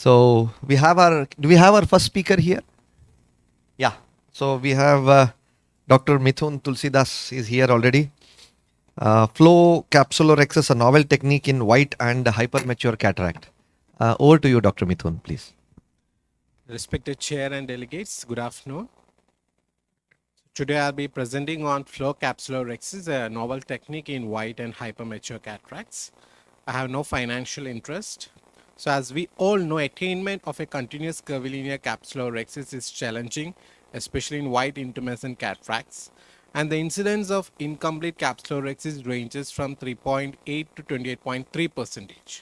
So do we have our first speaker here? Yeah. So we have Dr. Mithun Tulsidas is here already. Flow capsulorhexis, a novel technique in white and hypermature cataract. Over to you, Dr. Mithun, please. Respected Chair and Delegates, good afternoon. Today I'll be presenting on flow capsulorhexis, a novel technique in white and hypermature cataracts. I have no financial interest. So as we all know, attainment of a continuous curvilinear capsulorhexis is challenging, especially in white intumescent cataracts. And the incidence of incomplete capsulorhexis ranges from 3.8 to 28.3%.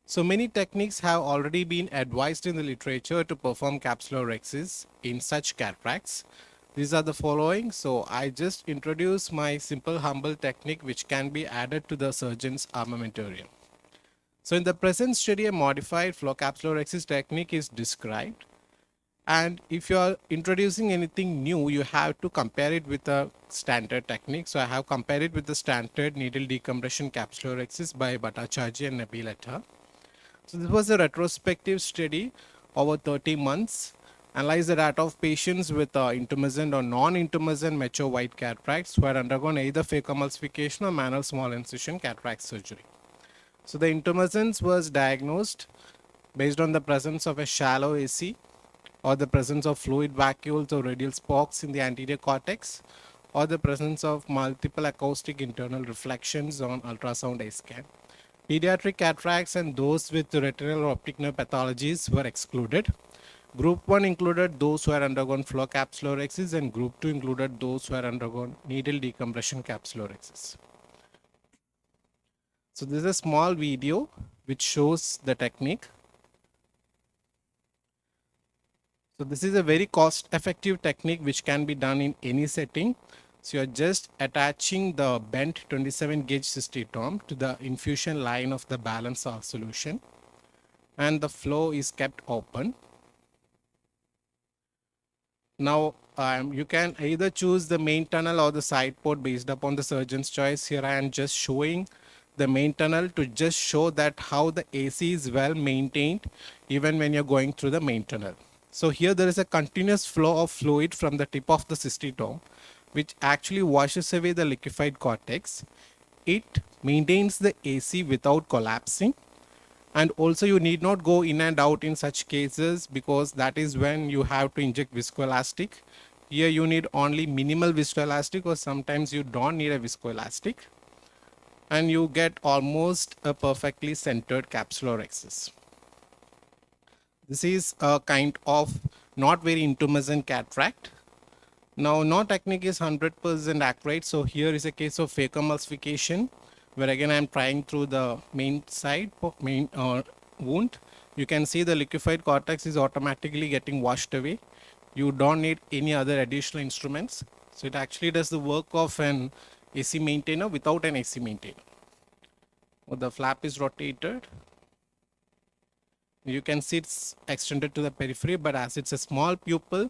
So many techniques have already been advised in the literature to perform capsulorhexis in such cataracts. These are the following. So I just introduce my simple humble technique which can be added to the surgeon's armamentarium. So in the present study, a modified flow capsulorhexis technique is described. And if you are introducing anything new, you have to compare it with a standard technique. So I have compared it with the standard needle decompression capsulorhexis by Bhattacharjee and Nabil. So this was a retrospective study over 30 months, analyzed the data of patients with intumescent or non-intumescent mature white cataracts who had undergone either phacoemulsification or manual small incision cataract surgery. So the intumescence was diagnosed based on the presence of a shallow AC or the presence of fluid vacuoles or radial spokes in the anterior cortex or the presence of multiple acoustic internal reflections on ultrasound A scan. Pediatric cataracts and those with retinal or optic nerve pathologies were excluded. Group 1 included those who had undergone flow capsulorhexis and Group 2 included those who had undergone needle decompression capsulorhexis. So this is a small video which shows the technique. So this is a very cost-effective technique which can be done in any setting. So you're just attaching the bent 27 gauge cystitome to the infusion line of the balance of solution and the flow is kept open. Now you can either choose the main tunnel or the side port based upon the surgeon's choice. Here I am just showing the main tunnel to just show that how the AC is well maintained even when you're going through the main tunnel. So here there is a continuous flow of fluid from the tip of the cystitome which actually washes away the liquefied cortex. It maintains the AC without collapsing, and also you need not go in and out in such cases because that is when you have to inject viscoelastic. Here you need only minimal viscoelastic or sometimes you don't need a viscoelastic, and you get almost a perfectly centered capsulorhexis. This is a kind of not very intumescent cataract. Now, no technique is 100% accurate. So here is a case of phacoemulsification, where again I am trying through the main side, main wound. You can see the liquefied cortex is automatically getting washed away. You don't need any other additional instruments. So it actually does the work of an AC maintainer without an AC maintainer. Well, the flap is rotated. You can see it's extended to the periphery, but as it's a small pupil,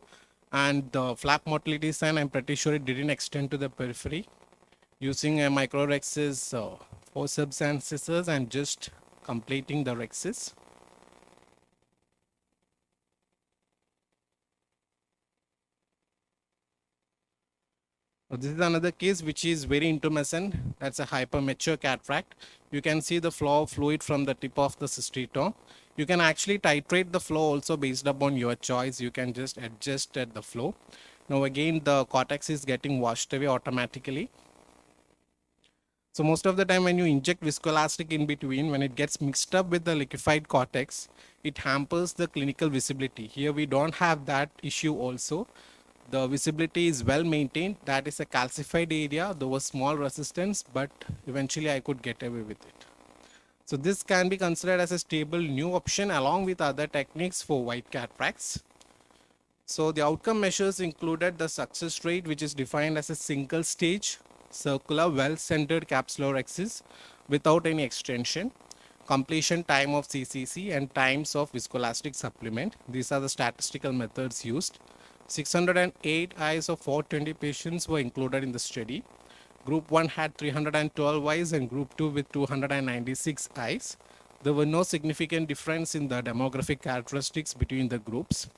and the flap motility sign, I'm pretty sure it didn't extend to the periphery. Using a microrhexis forceps and scissors, I'm just completing the rhexis. This is another case which is very intumescent. That's a hypermature cataract. You can see the flow of fluid from the tip of the cystitome. You can actually titrate the flow also based upon your choice. You can just adjust at the flow. Now again, the cortex is getting washed away automatically. So most of the time when you inject viscoelastic in between, when it gets mixed up with the liquefied cortex, it hampers the clinical visibility. Here we don't have that issue also. The visibility is well maintained. That is a calcified area. There was small resistance, but eventually I could get away with it. So this can be considered as a stable new option along with other techniques for white cataracts. So the outcome measures included the success rate, which is defined as a single stage, circular, well-centered capsulorhexis without any extension, completion time of CCC, and times of viscoelastic supplement. These are the statistical methods used. 608 eyes of 420 patients were included in the study. Group 1 had 312 eyes and Group 2 with 296 eyes. There were no significant difference in the demographic characteristics between the groups.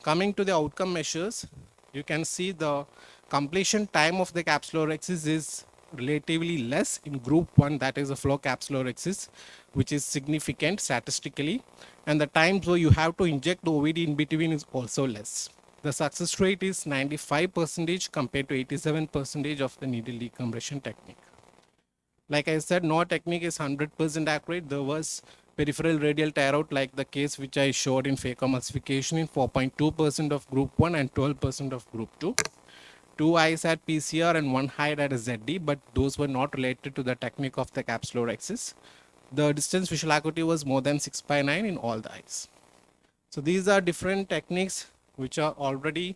Coming to the outcome measures, you can see the completion time of the capsulorhexis is relatively less in group 1, that is a flow capsulorhexis, which is significant statistically, and the times where you have to inject the OVD in between is also less. The success rate is 95% compared to 87% of the needle decompression technique. Like I said, no technique is 100% accurate. There was peripheral radial tear out, like the case which I showed in phacoemulsification in 4.2% of group 1 and 12% of group 2. Two eyes had PCR and one eye had a ZD, but those were not related to the technique of the capsulorhexis. The distance visual acuity was more than 6/9 in all the eyes. So these are different techniques which are already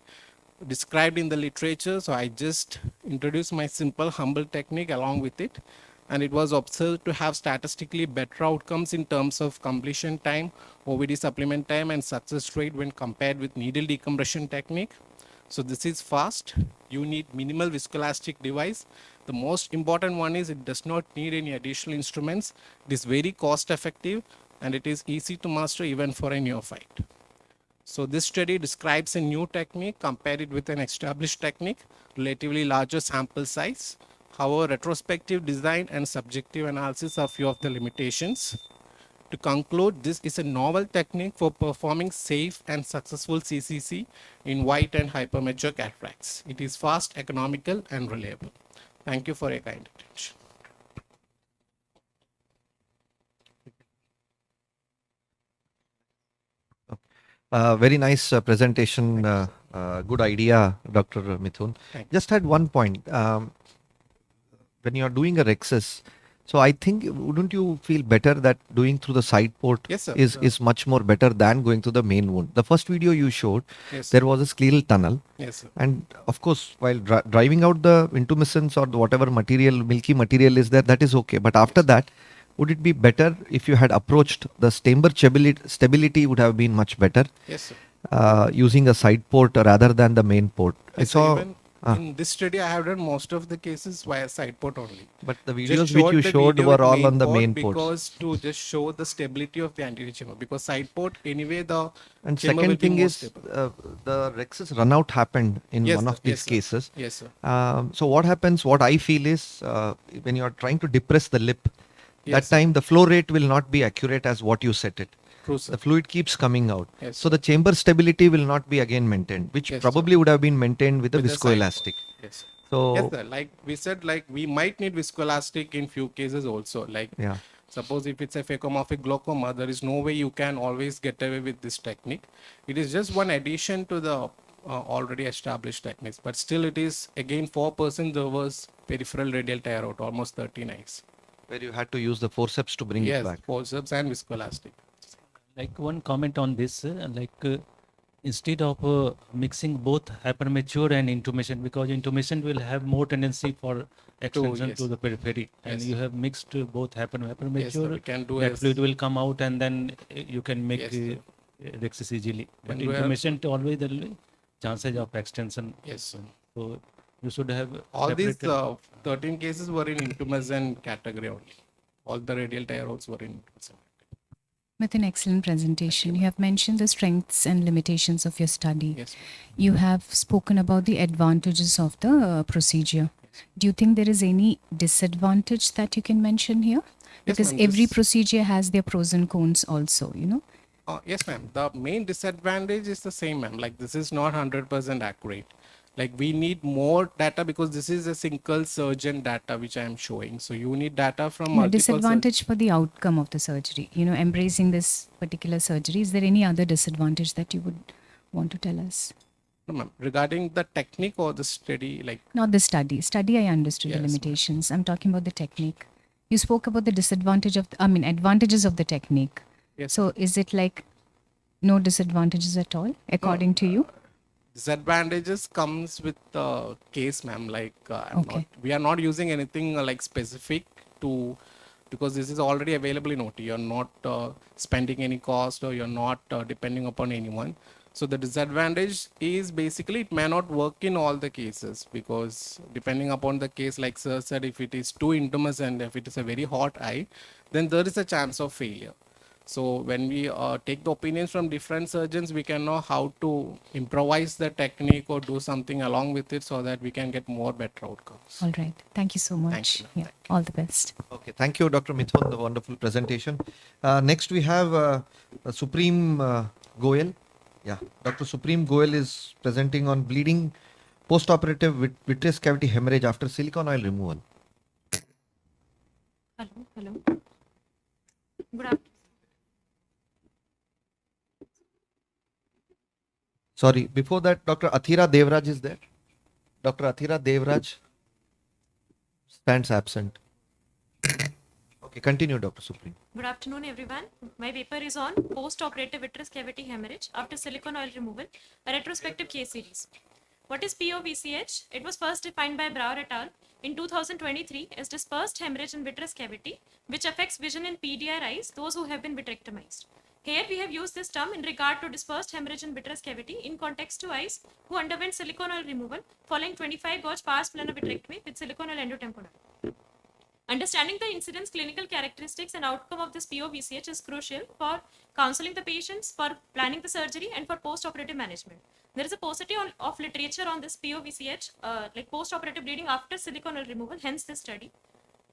described in the literature. So I just introduced my simple, humble technique along with it. And it was observed to have statistically better outcomes in terms of completion time, OVD supplement time, and success rate when compared with needle decompression technique. So this is fast. You need minimal viscoelastic device. The most important one is it does not need any additional instruments. It is very cost effective and it is easy to master even for a neophyte. So this study describes a new technique, compare it with an established technique, relatively larger sample size. However, retrospective design and subjective analysis are few of the limitations. To conclude, this is a novel technique for performing safe and successful CCC in white and hypermature cataracts. It is fast, economical, and reliable. Thank you for your kind attention. Very nice presentation. Good idea, Dr. Mithun. Thank you. Just had one point. When you are doing a Rexus, so I think wouldn't you feel better that doing through the side port Yes, sir. is much more better than going through the main wound? The first video you showed, Yes, sir. there was a scleral tunnel, Yes, sir. and of course, while driving out the intumescence or the whatever material, milky material is there, that is okay. But after that, would it be better if you had approached the chamber stability would have been much better Yes, sir. using a side port rather than the main port? I Yes, sir. saw, Even in this study, I have done most of the cases via side port only. but the Just videos which you the showed video were with all on the main ports. because to just show the stability of the anterior chamber, because side port anyway the And chamber will second be thing more is, stable. the Rexus runout happened in Yes, one sir. of these Yes, sir. cases. Yes, sir. So what happens, what I feel is, when you are trying to depress the lip, Yes, that sir. time the flow rate will not be accurate as what you set it. True, sir. The fluid keeps coming out. Yes, So the chamber stability will not be again maintained, which Yes, sir. probably would have been maintained with the With the side viscoelastic. port. Yes, sir. So Yes, sir. Like we said, like we might need viscoelastic in few cases also. Like yeah, suppose if it's a phacomorphic glaucoma, there is no way you can always get away with this technique. It is just one addition to the already established techniques, but still it is again 4% there was peripheral radial tear out, almost 13 eyes. where you had to use the forceps to bring it Yes, back. forceps and viscoelastic. Like one comment on this, instead of mixing both hypermature and intumescent, because intumescent will have more tendency for extension yes. to the periphery, and Yes. you have mixed both Yes, sir, hypermature, we can do that as fluid will come out, and then you can make Yes, sir. Rexus easily. But And we have- intumescent always there will be chances of extension. yes, sir. So you should have All these separated. 13 cases were in intumescent category only. All the radial tear outs were in intumescent. With an excellent presentation. You have mentioned the strengths and limitations of your study. Yes, You have spoken about the advantages of the procedure. Do you think there is any disadvantage that you can mention here? Yes, Because ma'am, every this- procedure has their pros and cons also, you know? yes, ma'am. The main disadvantage is the same, ma'am. Like this is not 100% accurate. Like we need more data because this is a single surgeon data which I am showing. So you need data from No, multiple disadvantage for the outcome of the surgery. You know, embracing this particular surgery. Is there any other disadvantage that you would want to tell us? No, ma'am. Regarding the technique or the study, like Not the study. Study, I understood Yes, the ma'am. limitations. I'm talking about the technique. You spoke about the disadvantage of, advantages of the technique. yes, So is it like no disadvantages at all, according to you? disadvantages comes with the case, ma'am. Like Okay. we are not using anything like specific to because this is already available in OT. You're not spending any cost or you're not depending upon anyone. So the disadvantage is basically it may not work in all the cases because depending upon the case, like sir said, if it is too intumescent, if it is a very hot eye, then there is a chance of failure. So when we take the opinions from different surgeons, we can know how to improvise the technique or do something along with it so that we can get more better outcomes. All right. Thank you so much. you. Yeah. All the best. Okay, thank you, Dr. Mithun, the wonderful presentation. Next, we have Supreme Goel. Yeah, Dr. Supreme Goel is presenting on bleeding post-operative vitreous cavity hemorrhage after silicone oil removal. Hello. Good afternoon. Sorry, before that, Dr. Athira Devraj is there. Dr. Athira Devraj stands absent. Okay, continue, Dr. Supreme. Good afternoon, everyone. My paper is on post-operative vitreous cavity hemorrhage after silicone oil removal, a retrospective case series. What is POVCH? It was first defined by Brower et al. In 2023 as dispersed hemorrhage in vitreous cavity, which affects vision in PDR eyes, those who have been vitrectomized. Here we have used this term in regard to dispersed hemorrhage in vitreous cavity in context to eyes who underwent silicone oil removal following 25 gauge pars plana vitrectomy with silicone oil endotamponade. Understanding the incidence, clinical characteristics, and outcome of this POVCH is crucial for counseling the patients, for planning the surgery, and for post-operative management. There is a paucity of literature on this POVCH, like post-operative bleeding after silicone oil removal, hence this study.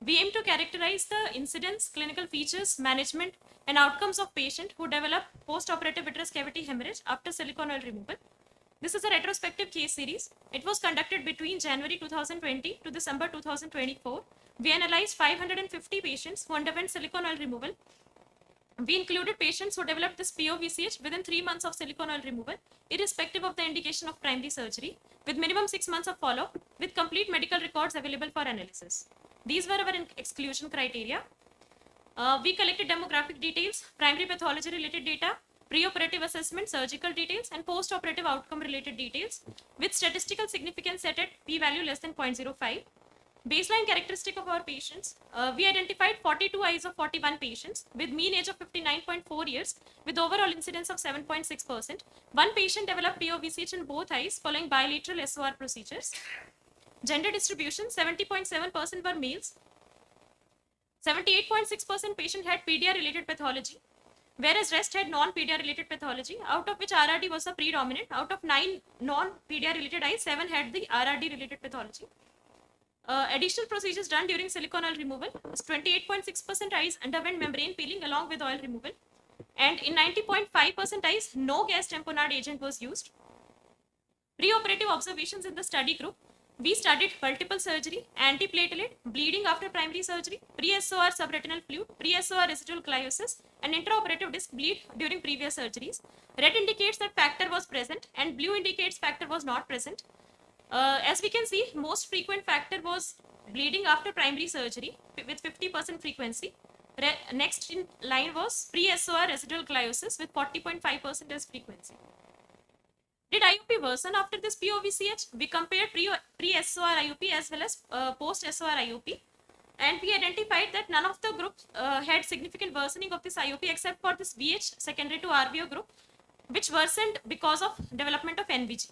We aim to characterize the incidence, clinical features, management, and outcomes of patient who develop post-operative vitreous cavity hemorrhage after silicone oil removal. This is a retrospective case series. It was conducted between January 2020 to December 2024. We analyzed 550 patients who underwent silicone oil removal. We included patients who developed this POVCH within 3 months of silicone oil removal, irrespective of the indication of primary surgery, with minimum 6 months of follow-up, with complete medical records available for analysis. These were our exclusion criteria. We collected demographic details, primary pathology related data, preoperative assessment, surgical details, and post-operative outcome related details with statistical significance set at p-value less than 0.05. Baseline characteristic of our patients, we identified 42 eyes of 41 patients with mean age of 59.4 years with overall incidence of 7.6%. One patient developed POVCH in both eyes following bilateral SOR procedures. Gender distribution, 70.7% were males. 78.6% patient had PDR related pathology, whereas rest had non-PDR related pathology, out of which RRD was the predominant. Out of 9 non-PDR related eyes, 7 had the RRD related pathology. Additional procedures done during silicone oil removal, 28.6% eyes underwent membrane peeling along with oil removal, and in 90.5% eyes, no gas tamponade agent was used. Preoperative observations in the study group, we studied multiple surgery, antiplatelet, bleeding after primary surgery, pre-SOR subretinal fluid, pre-SOR residual gliosis, and intraoperative disc bleed during previous surgeries. Red indicates that factor was present and blue indicates factor was not present. As we can see, most frequent factor was bleeding after primary surgery with 50% frequency. Next in line was pre-SOR residual gliosis with 40.5% as frequency. Did IOP worsen after this POVCH? We compared pre-SOR IOP as well as post-SOR IOP, and we identified that none of the groups had significant worsening of this IOP except for this VH secondary to RVO group, which worsened because of development of NVG.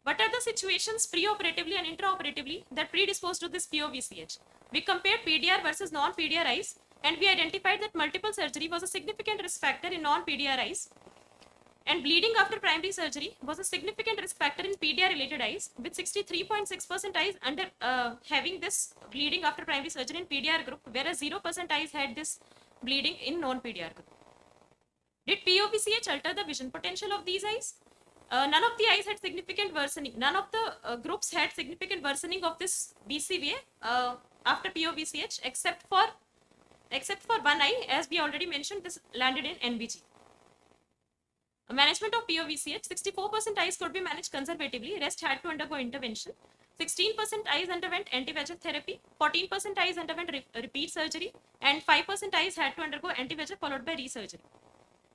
What are the situations preoperatively and intraoperatively that predisposed to this POVCH? We compared PDR versus non-PDR eyes, and we identified that multiple surgery was a significant risk factor in non-PDR eyes, and bleeding after primary surgery was a significant risk factor in PDR related eyes, with 63.6% eyes under having this bleeding after primary surgery in PDR group, whereas 0% eyes had this bleeding in non-PDR group. Did POVCH alter the vision potential of these eyes? None of the eyes had significant worsening. None of the groups had significant worsening of this BCVA after POVCH except for one eye. As we already mentioned, this landed in NVG. Management of POVCH, 64% eyes could be managed conservatively, rest had to undergo intervention. 16% eyes underwent anti-VEGF therapy, 14% eyes underwent repeat surgery, and 5% eyes had to undergo anti-VEGF followed by resurgery.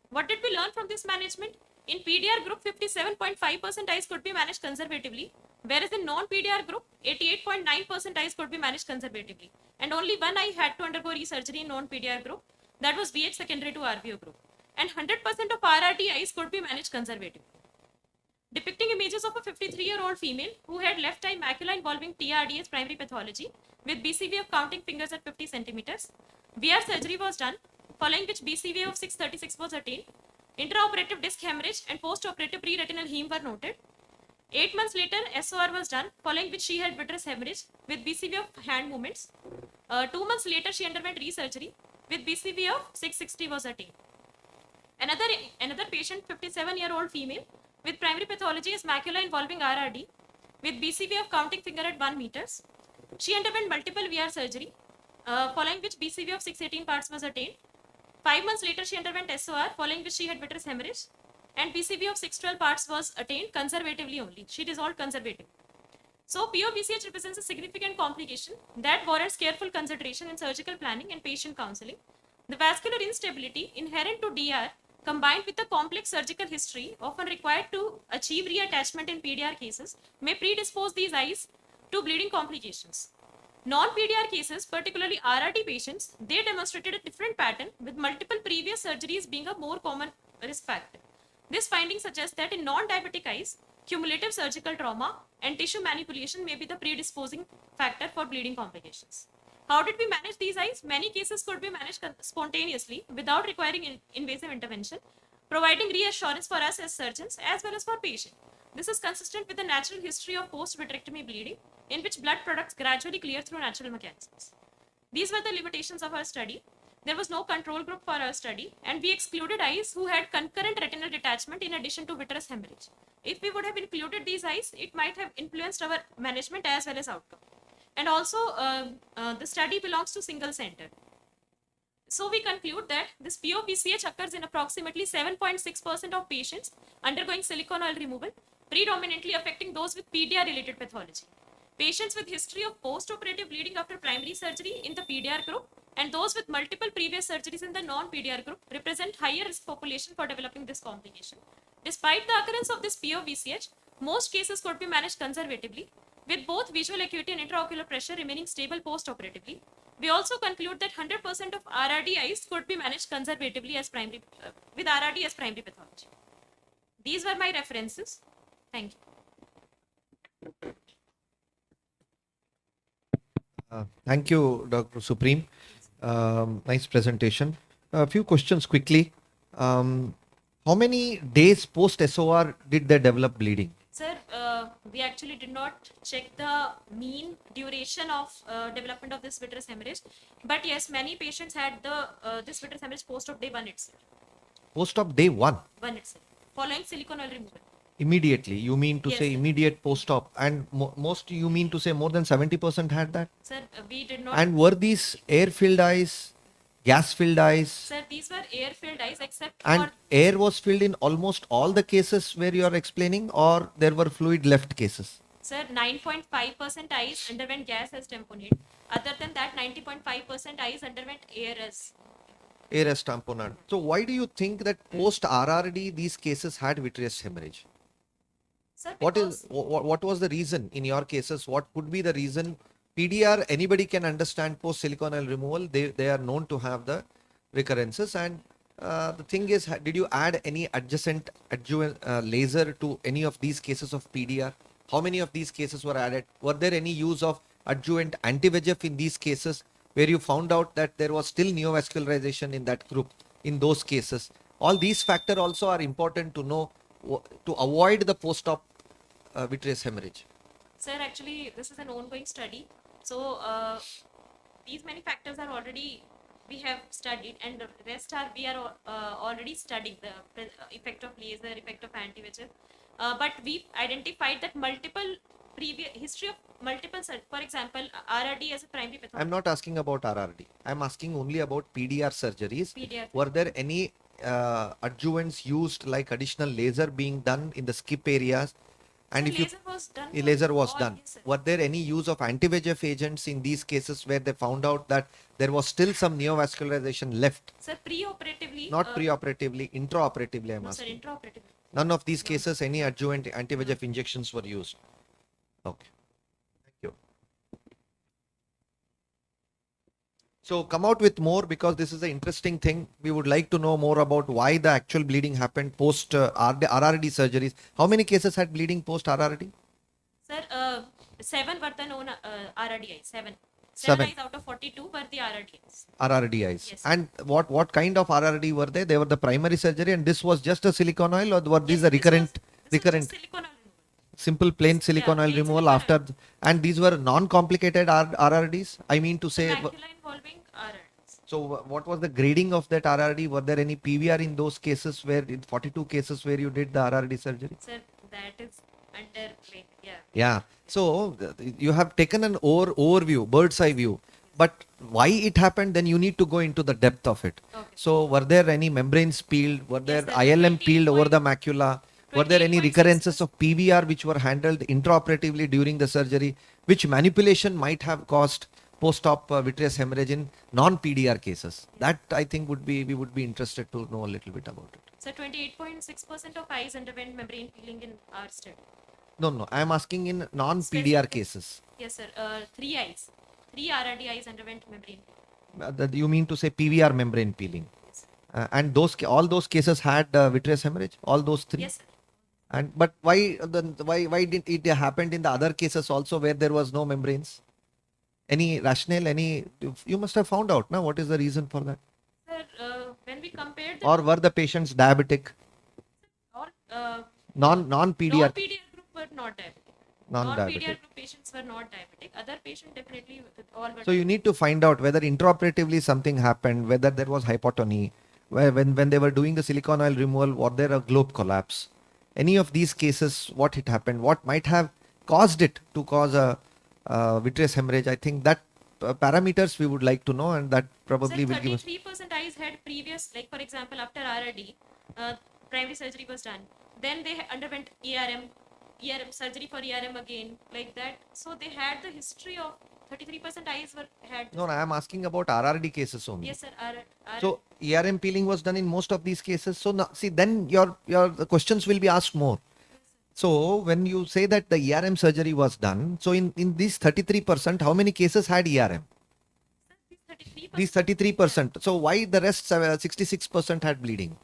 What did we learn from this management? In PDR group, 57.5% eyes could be managed conservatively, whereas in non-PDR group, 88.9% eyes could be managed conservatively, and only one eye had to undergo resurgery in non-PDR group, that was VH secondary to RVO group, and 100% of RRT eyes could be managed conservatively. Depicting images of a 53-year-old female who had left eye macula involving TRD as primary pathology with BCV of counting fingers at 50 centimeters. VR surgery was done. following which BCVA of 636 was attained. Intraoperative disc hemorrhage and post-operative pre-retinal heme were noted. 8 months later, SOR was done, following which she had vitreous hemorrhage with BCVA of hand movements. 2 months later, she underwent resurgery with BCVA of 660 was attained. Another patient, 57-year-old female, with primary pathology as macula involving RRD, with BCVA of counting finger at 1 meters. She underwent multiple VR surgery, following which BCVA of 618 parts was attained. 5 months later, she underwent SOR, following which she had vitreous hemorrhage, and BCVA of 612 parts was attained conservatively only. She dissolved conservatively. So, POBCH represents a significant complication that warrants careful consideration in surgical planning and patient counseling. The vascular instability inherent to DR, combined with a complex surgical history often required to achieve reattachment in PDR cases, may predispose these eyes to bleeding complications. Non-PDR cases, particularly RRT patients, they demonstrated a different pattern with multiple previous surgeries being a more common risk factor. This finding suggests that in non-diabetic eyes, cumulative surgical trauma and tissue manipulation may be the predisposing factor for bleeding complications. How did we manage these eyes? Many cases could be managed spontaneously without requiring invasive intervention, providing reassurance for us as surgeons as well as for patient. This is consistent with the natural history of post-vitrectomy bleeding, in which blood products gradually clear through natural mechanisms. These were the limitations of our study. There was no control group for our study, and we excluded eyes who had concurrent retinal detachment in addition to vitreous hemorrhage. If we would have included these eyes, it might have influenced our management as well as outcome. And also, the study belongs to single center. So we conclude that this POPCH occurs in approximately 7.6% of patients undergoing silicone oil removal, predominantly affecting those with PDR-related pathology. Patients with history of post-operative bleeding after primary surgery in the PDR group and those with multiple previous surgeries in the non-PDR group represent higher risk population for developing this complication. Despite the occurrence of this POVCH, most cases could be managed conservatively, with both visual acuity and intraocular pressure remaining stable post-operatively. We also conclude that 100% of RRD eyes could be managed conservatively as primary, with RRD as primary pathology. These were my references. Thank you. Thank you, Dr. Supreme. Nice presentation. A few questions quickly. How many days post SOR did they develop bleeding? Sir, we actually did not check the mean duration of development of this vitreous hemorrhage, but yes, many patients had this vitreous hemorrhage post of day 1 itself. Post op day 1? 1 itself, following silicone oil removal. Immediately, you mean to Yes, say sir. immediate post-op, and most you mean to say more than 70% had that? Sir, we did not. And were these air-filled eyes, gas-filled eyes? Sir, these were air-filled eyes except And for. air was filled in almost all the cases where you are explaining, or there were fluid left cases? Sir, 9.5% eyes underwent gas as tamponade. Other than that, 90.5% eyes underwent air as. Air as tamponade. So why do you think that post RRD these cases had vitreous hemorrhage? Sir, What was the reason in your cases? What could be the reason? PDR, anybody can understand post silicone oil removal. They are known to have the recurrences. And the thing is, did you add any adjacent laser to any of these cases of PDR? How many of these cases were added? Were there any use of adjuvant anti-VEGF in these cases where you found out that there was still neovascularization in that group in those cases? All these factors also are important to know to avoid the post-op vitreous hemorrhage. Sir, actually, this is an ongoing study. So, these many factors are already we have studied, and the rest are we are already studying the effect of laser, effect of anti-VEGF. But we've identified that multiple previous history of multiple, for example, RRD as a primary pathology. I'm not asking about RRD. I'm asking only about PDR surgeries. PDR. Were there any adjuvants used like additional laser being done in the skip areas? And So if you laser was done. laser was all done, cases. were there any use of anti-VEGF agents in these cases where they found out that there was still some neovascularization left? Sir, pre-operatively. Not pre-operatively, intraoperatively I'm No, sir, asking. intraoperatively. None of these cases any adjuvant anti-VEGF injections were used. Okay. Thank you. So come out with more, because this is an interesting thing. We would like to know more about why the actual bleeding happened post RRD surgeries. How many cases had bleeding post RRD? Sir, 7 were the known RRDI. 7. 7 7 eyes out of 42 were the RRD eyes. RRD eyes. Yes. And what kind of RRD were they? They were the primary surgery, and this was just a silicone oil, or were these Yes, a this recurrent, was recurrent, just silicone oil removal. simple plain silicone oil plain removal silicone after, oil. and these were non-complicated RRDs? I mean to So say, macula involving RRDs. so what was the grading of that RRD? Were there any PVR in those cases where, in 42 cases where you did the RRD surgery? Sir, that is under yeah. Yeah. So you have taken an overview, bird's eye view, but why it happened, then you need to go into the depth of it. Okay. So were there any membranes peeled? Were there Yes, sir. ILM 28 peeled over the point- macula? Were there any 28.6%. recurrences of PVR which were handled intraoperatively during the surgery? Which manipulation might have caused post-op vitreous hemorrhage in non-PDR cases? That I think we would be interested to know a little bit about it. So 28.6% of eyes underwent membrane peeling in our study. No, I am asking in non-PDR Specific- cases. Yes, sir. 3 eyes. 3 RRD eyes underwent membrane peeling. You mean to say PVR membrane peeling? Yes. And all those cases had vitreous hemorrhage, all those three. Yes, sir. And but why did it happened in the other cases also where there was no membranes? Any rationale? You must have found out now. What is the reason for that? Sir, when we compared the Or were the patients diabetic? all, Non-PDR, non-PDR group were not diabetic. non-diabetic. Non-PDR group patients were not diabetic. Other patient definitely all were. So you need to find out whether intraoperatively something happened, whether there was hypotony, when they were doing the silicone oil removal, was there a globe collapse? Any of these cases, what it happened, what might have caused it to cause a vitreous hemorrhage? I think that parameters we would like to know, and that probably Sir, will give us. 33% eyes had previous, like for example, after RRD, primary surgery was done. Then they underwent ERM surgery for ERM again, like that. So they had the history of 33% eyes had. No, I am asking about RRD cases only. Yes, sir. So ERM peeling was done in most of these cases. So now, see, then the questions will be asked more. So when you say that the ERM surgery was done, so in these 33%, how many cases had ERM? These 33%. So why the rest 66% had bleeding?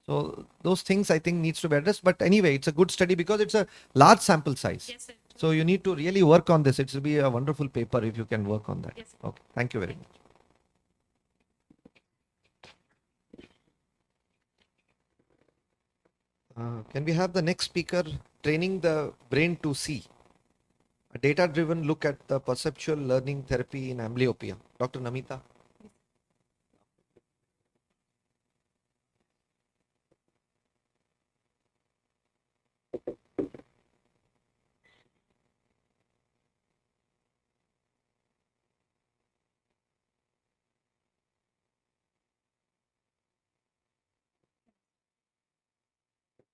So those things I think needs to be addressed. But anyway, it's a good study because it's a large sample size. Yes, sir. So you need to really work on this. It will be a wonderful paper if you can work on that. Yes, sir. Okay. Thank you very much. Can we have the next speaker training the brain to see? A data-driven look at the perceptual learning therapy in amblyopia. Dr. Namita.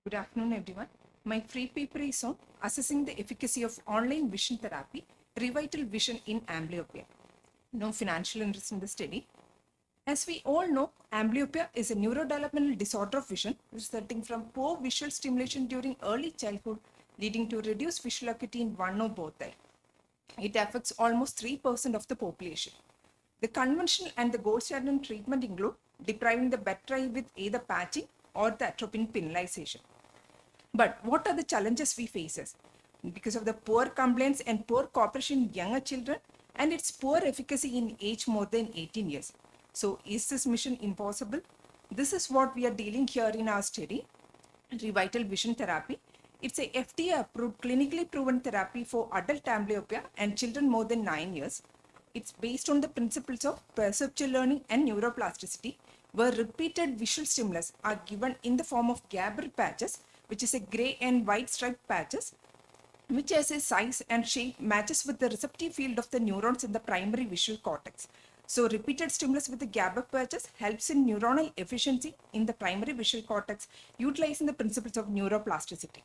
Good afternoon, everyone. My free paper is on assessing the efficacy of online vision therapy, revital vision in amblyopia. No financial interest in the study. As we all know, amblyopia is a neurodevelopmental disorder of vision resulting from poor visual stimulation during early childhood, leading to reduced visual acuity in one or both eyes. It affects almost 3% of the population. The conventional and the gold standard treatment include depriving the better eye with either patching or the atropine penalization. But what are the challenges we face? Because of the poor compliance and poor cooperation in younger children and its poor efficacy in age more than 18 years. So is this mission impossible? This is what we are dealing here in our study, revital vision therapy. It's a FDA approved clinically proven therapy for adult amblyopia and children more than 9 years. It's based on the principles of perceptual learning and neuroplasticity, where repeated visual stimulus are given in the form of Gabor patches, which is a gray and white striped patches, which has a size and shape matches with the receptive field of the neurons in the primary visual cortex. So repeated stimulus with the Gabor patches helps in neuronal efficiency in the primary visual cortex, utilizing the principles of neuroplasticity.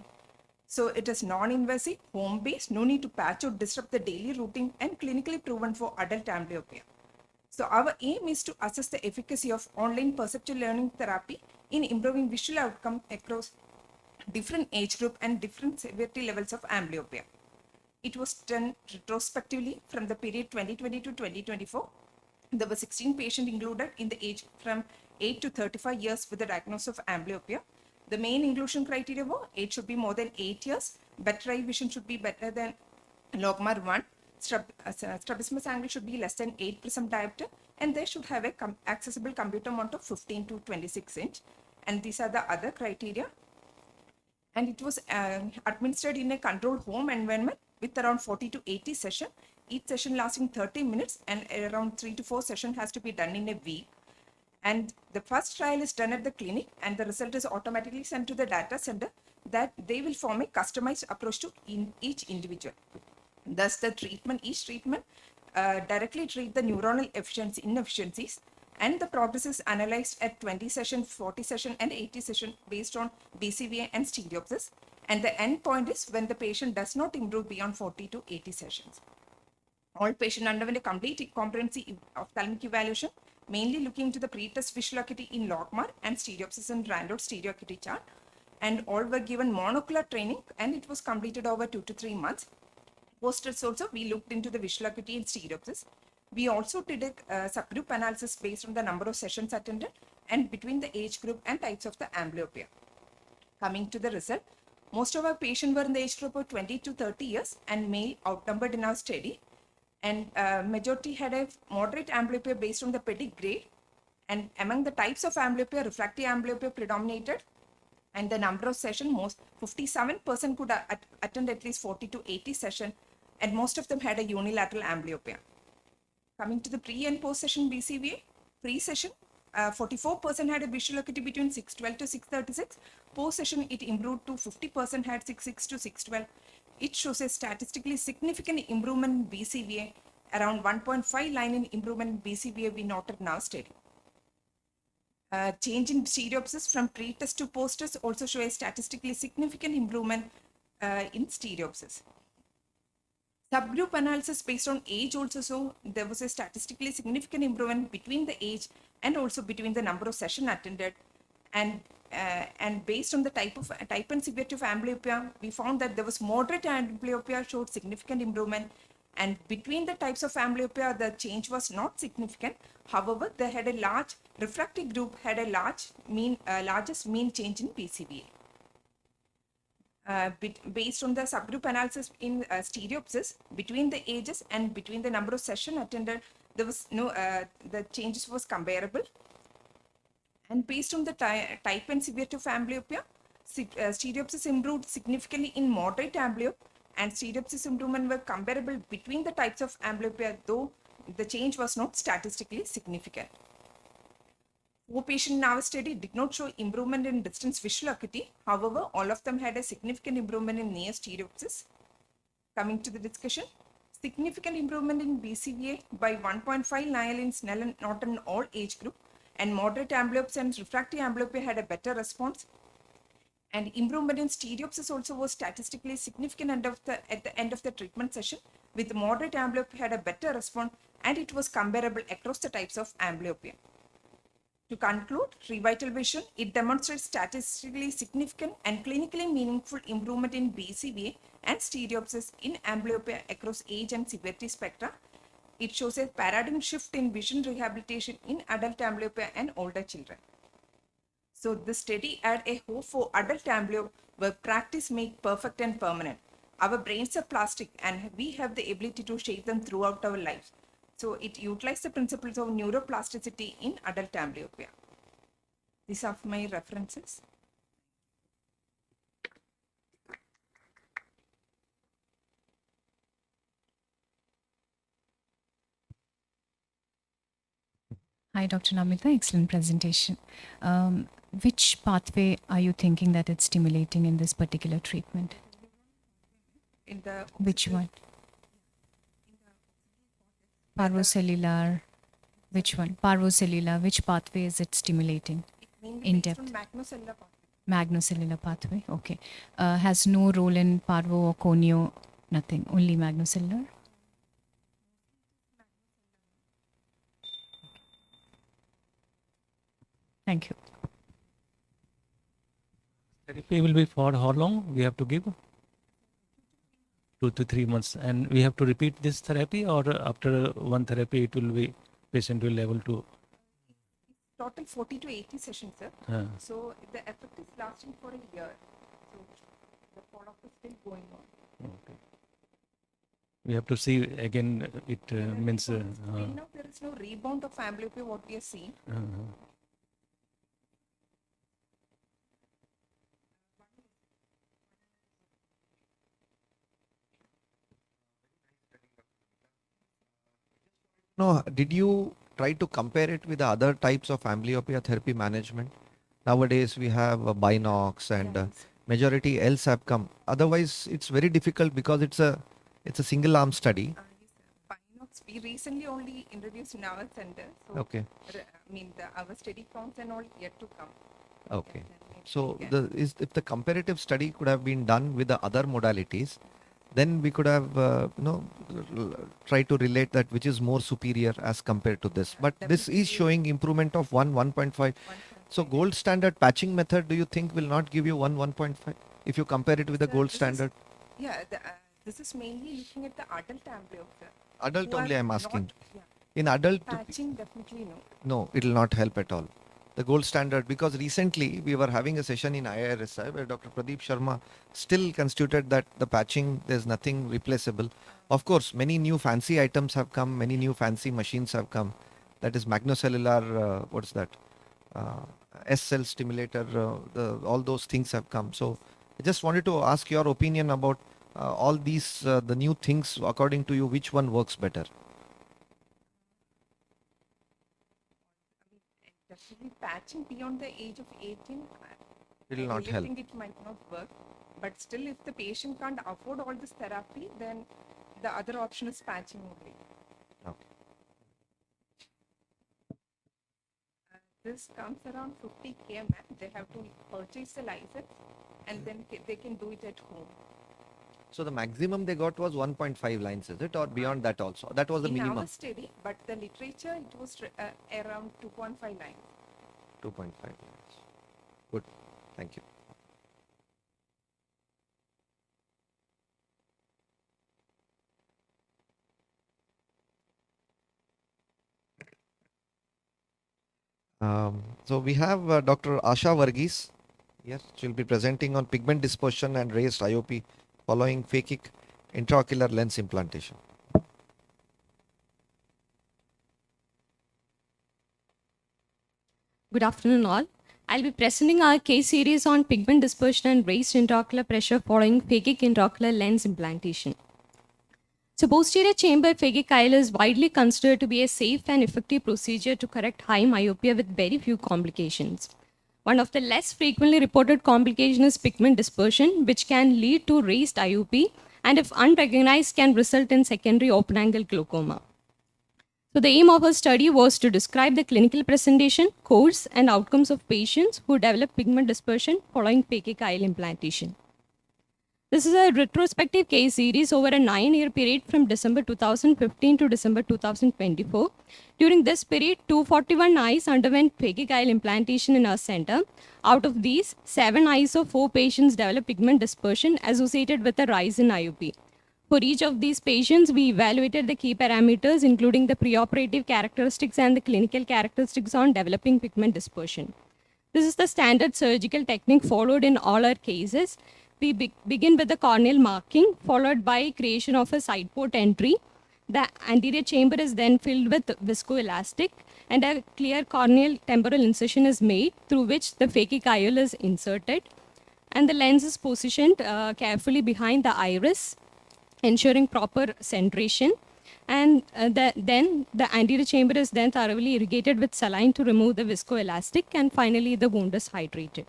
So it is non-invasive, home-based, no need to patch or disrupt the daily routine, and clinically proven for adult amblyopia. So our aim is to assess the efficacy of online perceptual learning therapy in improving visual outcome across different age group and different severity levels of amblyopia. It was done retrospectively from the period 2020 to 2024. There were 16 patients included in the age from 8 to 35 years with the diagnosis of amblyopia. The main inclusion criteria were age should be more than 8 years, better eye vision should be better than logMAR 1, Strabismus angle should be less than 8 prism diopter, and they should have a accessible computer mount of 15 to 26 inch. And these are the other criteria. And it was administered in a controlled home environment with around 40 to 80 session, each session lasting 30 minutes, and around 3 to 4 session has to be done in a week. And the first trial is done at the clinic, and the result is automatically sent to the data center that they will form a customized approach to each individual. Thus, each treatment directly treat the neuronal inefficiencies, and the progress is analyzed at 20 session, 40 session, and 80 session based on BCVA and stereopsis. And the end point is when the patient does not improve beyond 40 to 80 sessions. All patients underwent a complete comprehensive ophthalmic evaluation, mainly looking into the pretest visual acuity in logMAR and stereopsis and Randall stereo acuity chart. And all were given monocular training, and it was completed over 2 to 3 months. Posters also, we looked into the visual acuity and stereopsis. We also did a subgroup analysis based on the number of sessions attended and between the age group and types of the amblyopia. Coming to the result, most of our patients were in the age group of 20 to 30 years and male outnumbered in our study. And majority had a moderate amblyopia based on the petit grade. And among the types of amblyopia, refractory amblyopia predominated. And the number of sessions, most 57% could attend at least 40 to 80 sessions, and most of them had a unilateral amblyopia. Coming to the pre and post session BCVA, pre session, 44% had a visual acuity between 612 to 636. Post session, it improved to 50% had 66 to 612. It shows a statistically significant improvement in BCVA, around 1.5 line in improvement in BCVA we noted in our study. Change in stereopsis from pre-test to post-test also show a statistically significant improvement in stereopsis. Subgroup analysis based on age also show there was a statistically significant improvement between the age and also between the number of sessions attended. And based on the type and severity of amblyopia, we found that there was moderate amblyopia showed significant improvement, and between the types of amblyopia, the change was not significant. However, they had a large refractory group had a largest mean change in BCVA. Based on the subgroup analysis in stereopsis between the ages and between the number of sessions attended, there was no the changes was comparable. And based on the type and severity of amblyopia, stereopsis improved significantly in moderate amblyopia, and stereopsis improvement were comparable between the types of amblyopia, though the change was not statistically significant. 4 patients in our study did not show improvement in distance visual acuity. However, all of them had a significant improvement in near stereopsis. Coming to the discussion, significant improvement in BCVA by 1.5 Nair in Snell and not in all age group, and moderate amblyopia and refractory amblyopia had a better response. And improvement in stereopsis also was statistically significant at the end of the treatment session, with moderate amblyopia had a better response, and it was comparable across the types of amblyopia. To conclude, Revital Vision, it demonstrates statistically significant and clinically meaningful improvement in BCVA and stereopsis in amblyopia across age and severity spectra. It shows a paradigm shift in vision rehabilitation in adult amblyopia and older children. So this study had a hope for adult amblyopia where practice make perfect and permanent. Our brains are plastic and we have the ability to shape them throughout our lives. So it utilizes the principles of neuroplasticity in adult amblyopia. These are my references. Hi, Dr. Namita. Excellent presentation. Which pathway are you thinking that it's stimulating in this particular treatment? In the Which one? Parvocellular. Which one? Parvocellular. Which pathway is it stimulating? mainly In based on depth. magnocellular pathway. Magnocellular pathway. Okay. Has no role in parvo or conio. Nothing. Only magnocellular. Thank you. Therapy will be for how long we have to give? 2 to 3 months. And we have to repeat this therapy, or after one therapy it will be, patient will able to. Total 40 to 80 sessions, sir. So the effect is lasting for a year. So the follow-up is still going on. Okay. We have to see again. It means. Till now, there is no rebound of amblyopia, what we are seeing. No, did you try to compare it with the other types of amblyopia therapy management? Nowadays we have Binox and Yes. majority else have come. Otherwise, it's very difficult because it's a single arm study. Yes, sir. Binox, we recently only introduced in our center. So, Okay. I mean, our study counts and all yet to come. Okay. Then maybe So we can- if the comparative study could have been done with the other modalities, then we could have tried to relate that which is more superior as compared to this. But this is showing improvement of 1.5. So 1.5. gold standard patching method, do you think will not give you 1.5 if you compare it with the Sir, gold this is- standard? Yeah, this is mainly looking at the adult amblyopia. Adult who only are I'm not- asking. yeah, In adult, patching definitely no. no, it will not help at all. The gold standard, because recently we were having a session in IIRSI where Dr. Pradeep Sharma still constituted that the patching, there's nothing replaceable. Of course, many new fancy items have come, many new fancy machines have come. That is magnocellular, what's that? Uh, S cell stimulator, all those things have come. So I just wanted to ask your opinion about all these, the new things, according to you, which one works better? Definitely patching beyond the age of 18, It will I not really help. think it might not work. But still, if the patient can't afford all this therapy, then the other option is patching only. Okay. This comes around 50K, ma'am. They have to purchase the license and then they can do it at home. So the maximum they got was 1.5 lines, is it, or beyond that also? That was the In minimum. our study, but the literature, it was around 2.5 lines. 2.5 lines. Good. Thank you. So we have Dr. Asha Varghese. Yes, she'll be presenting on pigment dispersion and raised IOP following phakic intraocular lens implantation. Good afternoon, all. I'll be presenting our case series on pigment dispersion and raised intraocular pressure following phakic intraocular lens implantation. So, posterior chamber phakic IOL is widely considered to be a safe and effective procedure to correct high myopia with very few complications. One of the less frequently reported complications is pigment dispersion, which can lead to raised IOP and, if unrecognized, can result in secondary open-angle glaucoma. So the aim of our study was to describe the clinical presentation, course, and outcomes of patients who develop pigment dispersion following phakic IOL implantation. This is a retrospective case series over a 9-year period from December 2015 to December 2024. During this period, 241 eyes underwent phakic IOL implantation in our center. Out of these, 7 eyes of 4 patients developed pigment dispersion associated with a rise in IOP. For each of these patients, we evaluated the key parameters, including the preoperative characteristics and the clinical characteristics on developing pigment dispersion. This is the standard surgical technique followed in all our cases. We begin with the corneal marking, followed by creation of a side port entry. The anterior chamber is then filled with viscoelastic, and a clear corneal temporal incision is made through which the phakic IOL is inserted. And the lens is positioned carefully behind the iris, ensuring proper centration. And then the anterior chamber is then thoroughly irrigated with saline to remove the viscoelastic, and finally the wound is hydrated.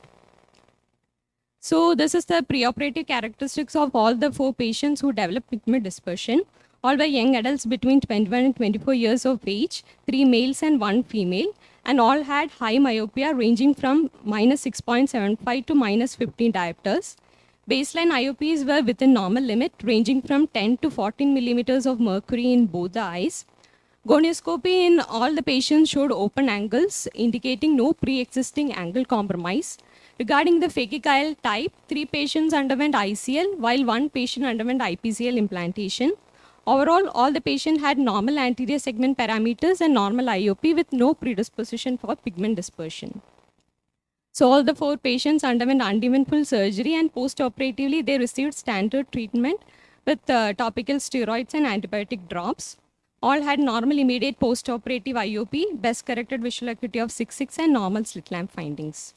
So this is the preoperative characteristics of all the 4 patients who developed pigment dispersion. All were young adults between 21 and 24 years of age, 3 males and 1 female, and all had high myopia ranging from minus 6.75 to minus 15 diopters. Baseline IOPs were within normal limit, ranging from 10 to 14 millimeters of mercury in both the eyes. Gonioscopy in all the patients showed open angles, indicating no pre-existing angle compromise. Regarding the phakic IOL type, 3 patients underwent ICL, while 1 patient underwent IPCL implantation. Overall, all the patients had normal anterior segment parameters and normal IOP with no predisposition for pigment dispersion. So all the 4 patients underwent uneventful surgery, and post-operatively they received standard treatment with topical steroids and antibiotic drops. All had normal immediate post-operative IOP, best corrected visual acuity of 6.6 and normal slit lamp findings.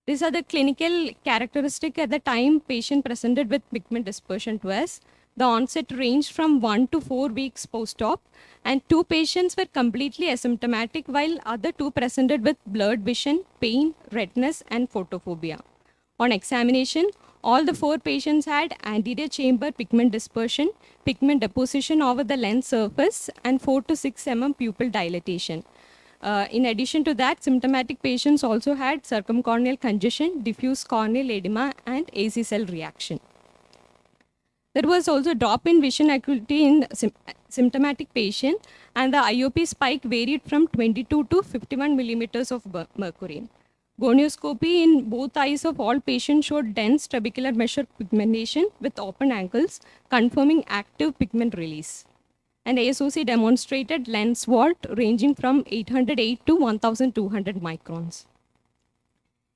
These are the clinical characteristic at the time patient presented with pigment dispersion to us. The onset ranged from 1 to 4 weeks post-op, and 2 patients were completely asymptomatic while other 2 presented with blurred vision, pain, redness and photophobia. On examination, all the 4 patients had anterior chamber pigment dispersion, pigment deposition over the lens surface and 4 to 6 mm pupil dilatation. In addition to that, symptomatic patients also had circumcorneal congestion, diffuse corneal edema, and AC cell reaction. There was also drop in vision acuity in symptomatic patient, and the IOP spike varied from 22 to 51 millimeters of mercury. Gonioscopy in both eyes of all patients showed dense trabecular measure pigmentation with open angles, confirming active pigment release. And ASOC demonstrated lens vault ranging from 808 to 1200 microns.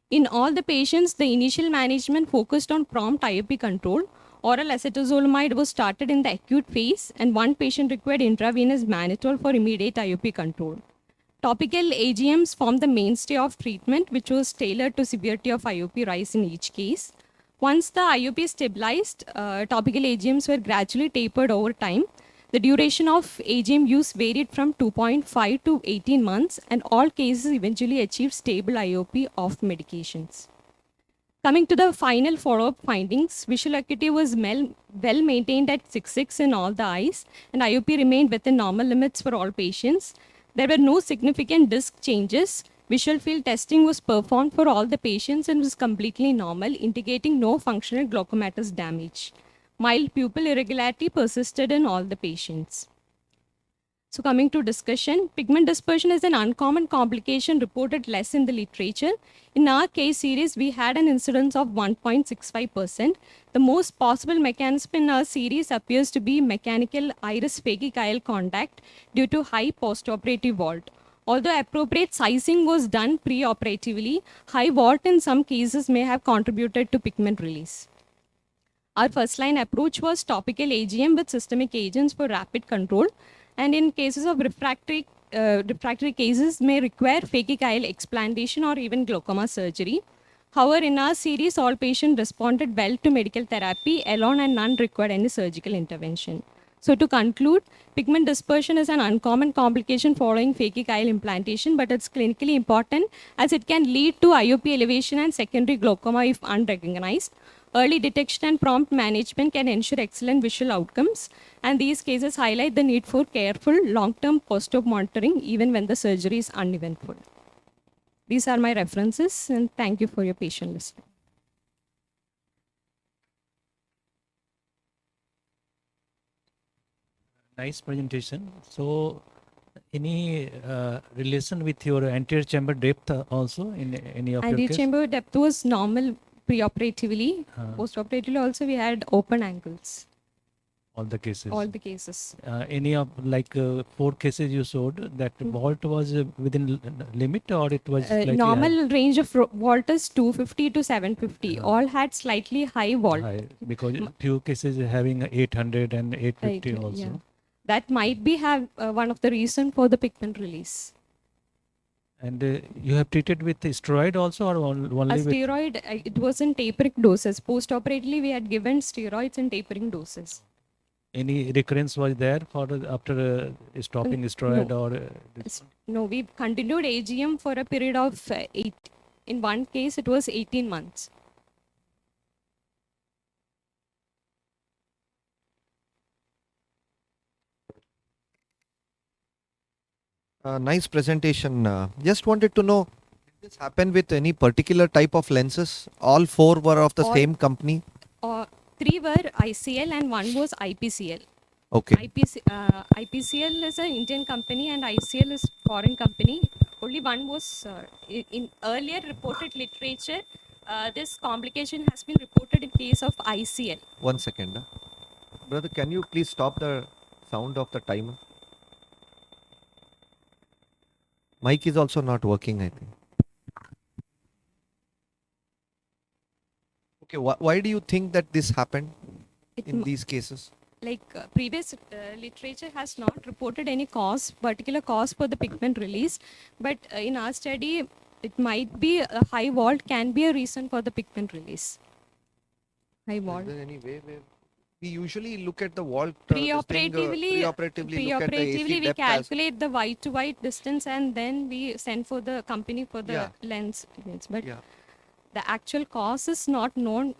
In all the patients, the initial management focused on prompt IOP control. Oral acetazolamide was started in the acute phase, and 1 patient required intravenous mannitol for immediate IOP control. Topical AGMs formed the mainstay of treatment, which was tailored to severity of IOP rise in each case. Once the IOP stabilized, topical AGMs were gradually tapered over time. The duration of AGM use varied from 2.5 to 18 months, and all cases eventually achieved stable IOP off medications. Coming to the final follow-up findings, visual acuity was well maintained at 6.6 in all the eyes, and IOP remained within normal limits for all patients. There were no significant disc changes. Visual field testing was performed for all the patients and was completely normal, indicating no functional glaucomatous damage. Mild pupil irregularity persisted in all the patients. So coming to discussion, pigment dispersion is an uncommon complication reported less in the literature. In our case series, we had an incidence of 1.65%. The most possible mechanism in our series appears to be mechanical iris phakic IL contact due to high postoperative vault. Although appropriate sizing was done pre-operatively, high vault in some cases may have contributed to pigment release. Our first line approach was topical AGM with systemic agents for rapid control, and in cases of refractory cases may require phakic IL explantation or even glaucoma surgery. However, in our series, all patients responded well to medical therapy alone and none required any surgical intervention. So to conclude, pigment dispersion is an uncommon complication following phakic IL implantation, but it's clinically important as it can lead to IOP elevation and secondary glaucoma if unrecognized. Early detection and prompt management can ensure excellent visual outcomes, and these cases highlight the need for careful long-term post-op monitoring even when the surgery is uneventful. These are my references, and thank you for your patient listening. Nice presentation. So, any relation with your anterior chamber depth also in any of your Anterior case? chamber depth was normal pre-operatively. Uh, Post-operatively also we had open angles, all the cases. all the cases. Any of 4 cases you showed that vault was within limit or it was slightly Normal range of vault is 250 to 750. All had slightly high vault. high? Because few cases having 800 and 850 Right, also. yeah. That might be one of the reason for the pigment release. And you have treated with steroid also or only A with steroid, it was in tapering doses. Post-operatively, we had given steroids in tapering doses. any recurrence was there for after stopping steroid no. or No, we continued AGM for a period of 8. In one case, it was 18 months. Nice presentation. Just wanted to know, did this happen with any particular type of lenses? All 4 were of the All- same company? 3 were ICL and 1 was IPCL. Okay. IPCL is an Indian company and ICL is foreign company. Only one was in earlier reported literature. This complication has been reported in case of ICL. 1 second. Brother, can you please stop the sound of the timer? Mic is also not working, I think. Okay, why do you think that this happened? It in these cases? Like previous literature has not reported any particular cause for the pigment release, but in our study, it might be a high vault can be a reason for the pigment release. High Is vault. there any way where we usually look at the vault preoperatively look at the AC Preoperatively, we depth as calculate the white to white distance and then we send for the company for the Yeah. lens. But yeah. the actual cause is not known.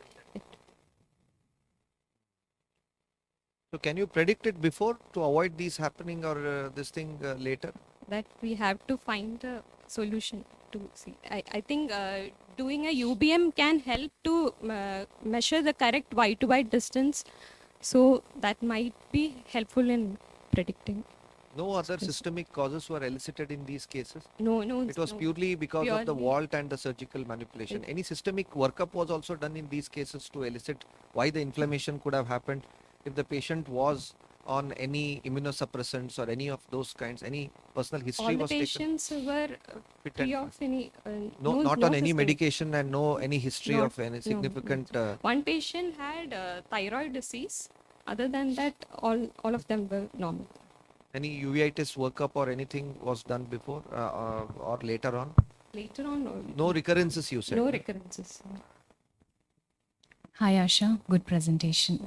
So can you predict it before to avoid these happening or this thing later? That we have to find a solution to see. I think doing a UBM can help to measure the correct white to white distance. So that might be helpful in predicting. No other systemic causes were elicited in these cases. No, It was no. purely because of the Purely- vault and the surgical manipulation. Any systemic workup was also done in these cases to elicit why the inflammation could have happened. If the patient was on any immunosuppressants or any of those kinds, any personal history All the was taken. patients were Fit free and- of any. No, not on any systemic. medication and no any history Not- of any no, significant. One patient had thyroid disease. Other than that, all of them were normal. Any uveitis workup or anything was done before or later on? Later on, No recurrences, you said. no no? recurrences. Hi, Asha. Good presentation.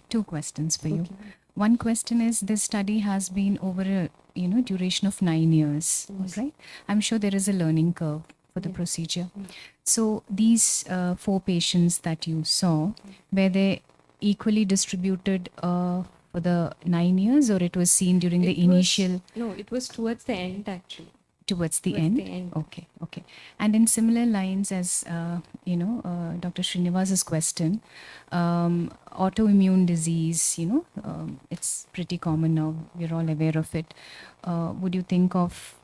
Two questions for you. One question is, this study has been over a duration of 9 years, right? I'm sure there is a learning curve for the procedure. So these 4 patients that you saw, were they equally distributed for the 9 years, or it was seen during the initial No, it was towards the end actually. towards the Towards end? the end. Okay. And in similar lines as Dr. Srinivas's question, autoimmune disease, it's pretty common now. We're all aware of it. Would you think of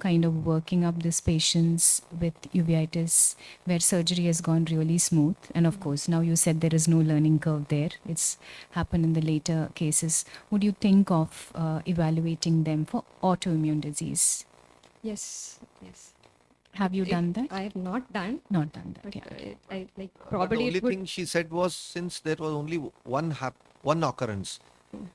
kind of working up these patients with uveitis where surgery has gone really smooth? And of course, now you said there is no learning curve there. It's happened in the later cases. Would you think of evaluating them for autoimmune disease? Yes. Have you done that? I have not done. Not done that, But yeah. I like But the probably only it would thing she said was since there was only one occurrence.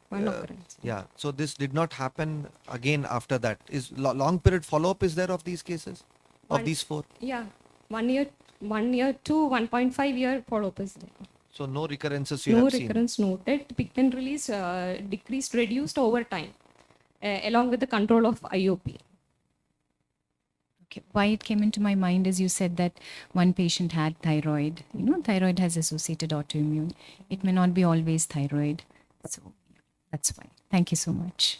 one occurrence. Yeah. So this did not happen again after that. Is long period follow up is there of these cases? Of One- these 4? Yeah, 1 year to 1.5 year follow-up is there. So no recurrences you No have seen. recurrence noted. Pigment release reduced over time, along with the control of IOP. Okay. Why it came into my mind is you said that one patient had thyroid. Thyroid has associated autoimmune. It may not be always thyroid. So that's why. Thank you so much.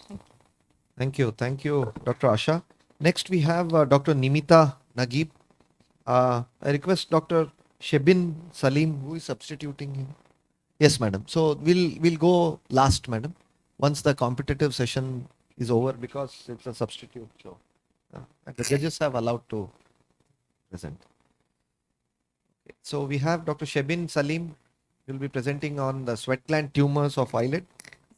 Thank you, Dr. Asha. Next we have Dr. Nimita Nagib. I request Dr. Shebin Salim, who is substituting him. Yes, madam. So we'll go last, madam, once the competitive session is over because it's a substitute. So and the judges have allowed to present. Okay. So we have Dr. Shebin Salim. Will be presenting on the sweat gland tumors of eyelid.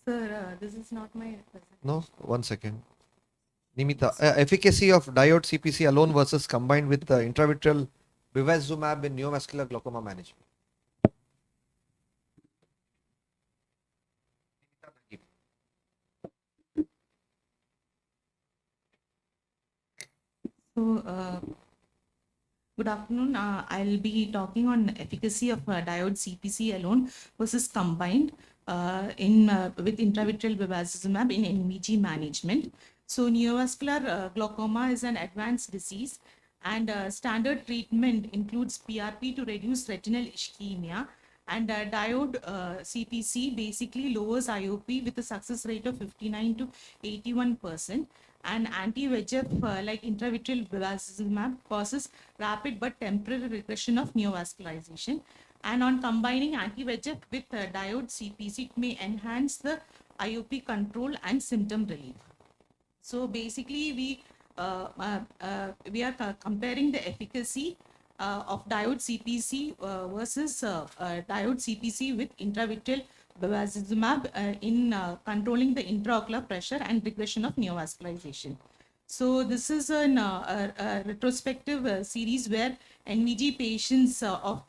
Sir, this is not my present. No, 1 second. Nimita, efficacy of diode CPC alone versus combined with the intravitreal bevacizumab in neovascular glaucoma management. So, good afternoon. I'll be talking on efficacy of diode CPC alone versus combined with intravitreal bevacizumab in NVG management. So, neovascular glaucoma is an advanced disease, and standard treatment includes PRP to reduce retinal ischemia. And diode CPC basically lowers IOP with a success rate of 59 to 81%. And anti-VEGF like intravitreal bevacizumab causes rapid but temporary regression of neovascularization. And on combining anti-VEGF with diode CPC, it may enhance the IOP control and symptom relief. So basically, we are comparing the efficacy of diode CPC versus diode CPC with intravitreal bevacizumab in controlling the intraocular pressure and regression of neovascularization. So this is a retrospective series where NVG patients of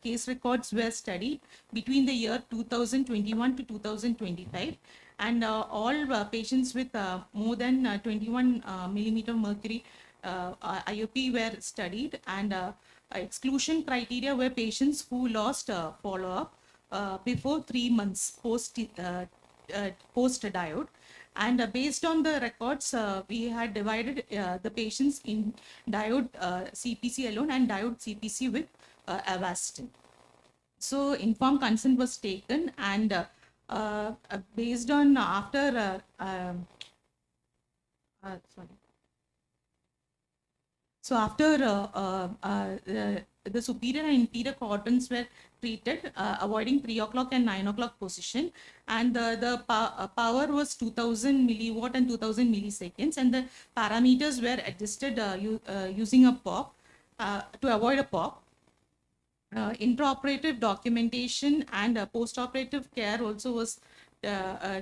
case records were studied between the year 2021 to 2025, and all patients with more than 21 millimeter mercury IOP were studied, and exclusion criteria were patients who lost follow-up before 3 months post diode. And based on the records, we had divided the patients in diode CPC alone and diode CPC with Avastin. So informed consent was taken, and based on after sorry. So after the superior and inferior quadrants were treated, avoiding 3 o'clock and 9 o'clock position, and the power was 2000 milliwatt and 2000 milliseconds, and the parameters were adjusted using a pop to avoid a pop. Intraoperative documentation and postoperative care also was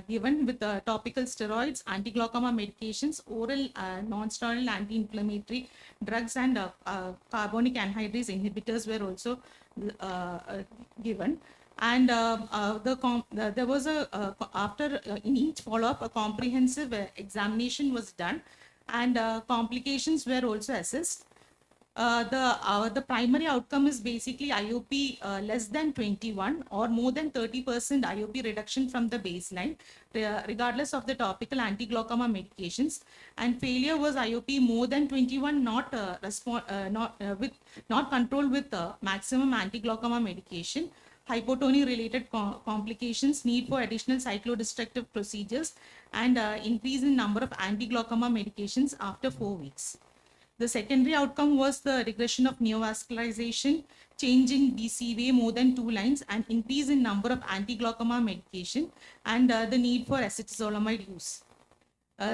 given with topical steroids, anti-glaucoma medications, oral non-steroidal anti-inflammatory drugs, and carbonic anhydrase inhibitors were also given. And there was after in each follow-up a comprehensive examination was done, and complications were also assessed. The primary outcome is basically IOP less than 21 or more than 30% IOP reduction from the baseline, regardless of the topical anti-glaucoma medications. And failure was IOP more than 21, not controlled with maximum anti-glaucoma medication. Hypotony related complications, need for additional cyclodestructive procedures, and increase in number of anti-glaucoma medications after 4 weeks. The secondary outcome was the regression of neovascularization, change in BCVA more than 2 lines, and increase in number of anti-glaucoma medication, and the need for acetazolamide use.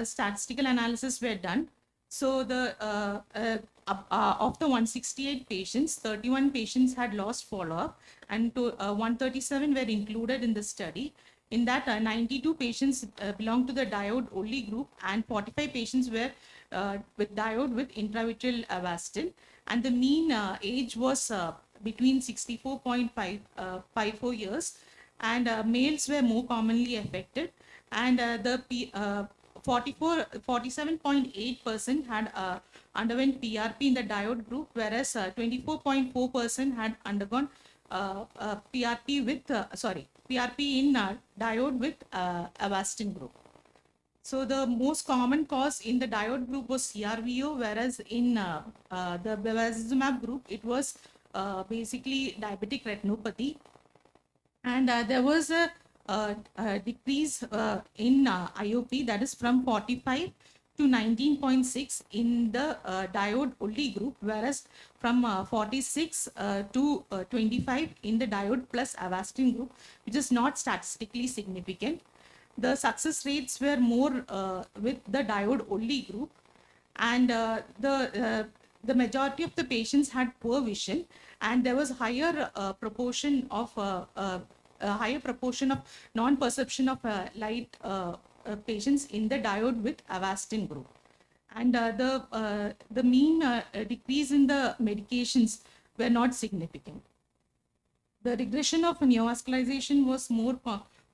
Statistical analysis were done. So the of the 168 patients, 31 patients had lost follow-up, and 137 were included in the study. In that, 92 patients belong to the diode only group, and 45 patients were with diode with intravitreal Avastin, and the mean age was between 64.54 years, and males were more commonly affected, and the 47.8% had underwent PRP in the diode group, whereas 24.4% had undergone PRP with PRP in diode with Avastin group. So the most common cause in the diode group was CRVO, whereas in the bevacizumab group, it was basically diabetic retinopathy. And there was a decrease in IOP, that is from 45 to 19.6 in the diode only group, whereas from 46 to 25 in the diode plus Avastin group, which is not statistically significant. The success rates were more with the diode only group, and the majority of the patients had poor vision, and there was higher proportion of non-perception of light patients in the diode with Avastin group, and the mean decrease in the medications were not significant. The regression of neovascularization was more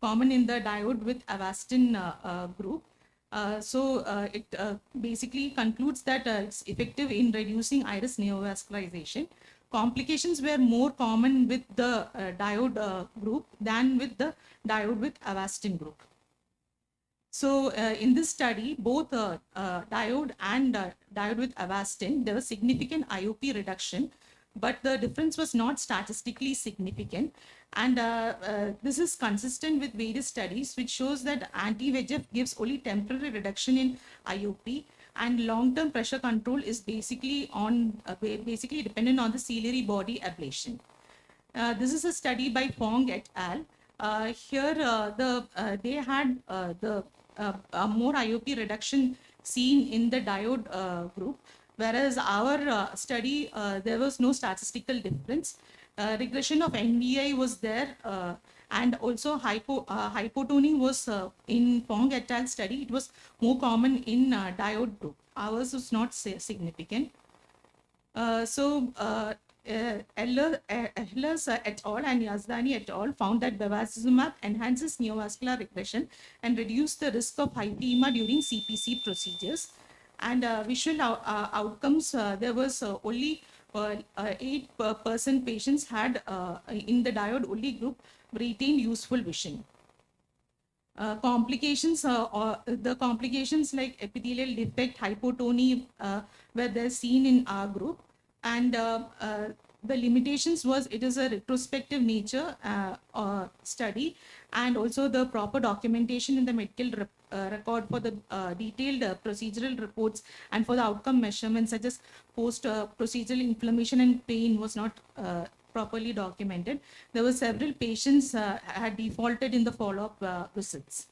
common in the diode with Avastin group. It basically concludes that it's effective in reducing iris neovascularization. Complications were more common with the diode group than with the diode with Avastin group. So in this study, both diode and diode with Avastin, there was significant IOP reduction, but the difference was not statistically significant. And this is consistent with various studies, which shows that anti-VEGF gives only temporary reduction in IOP, and long-term pressure control is basically basically dependent on the ciliary body ablation. This is a study by Fong et al. Here, they had the more IOP reduction seen in the diode group, whereas our study, there was no statistical difference. Regression of NBI was there, and also hypotony was in Fong et al. Study. It was more common in diode group. Ours was not significant. Ehlers et al. And Yazdani et al. Found that bevacizumab enhances neovascular regression and reduce the risk of hypema during CPC procedures. And visual outcomes, there was only 8% patients had in the diode only group retained useful vision. The complications like epithelial defect, hypotony were there seen in our group, and the limitations was it is a retrospective nature study, and also the proper documentation in the medical record for the detailed procedural reports and for the outcome measurements such as post procedural inflammation and pain was not properly documented. There were several patients had defaulted in the follow-up visits.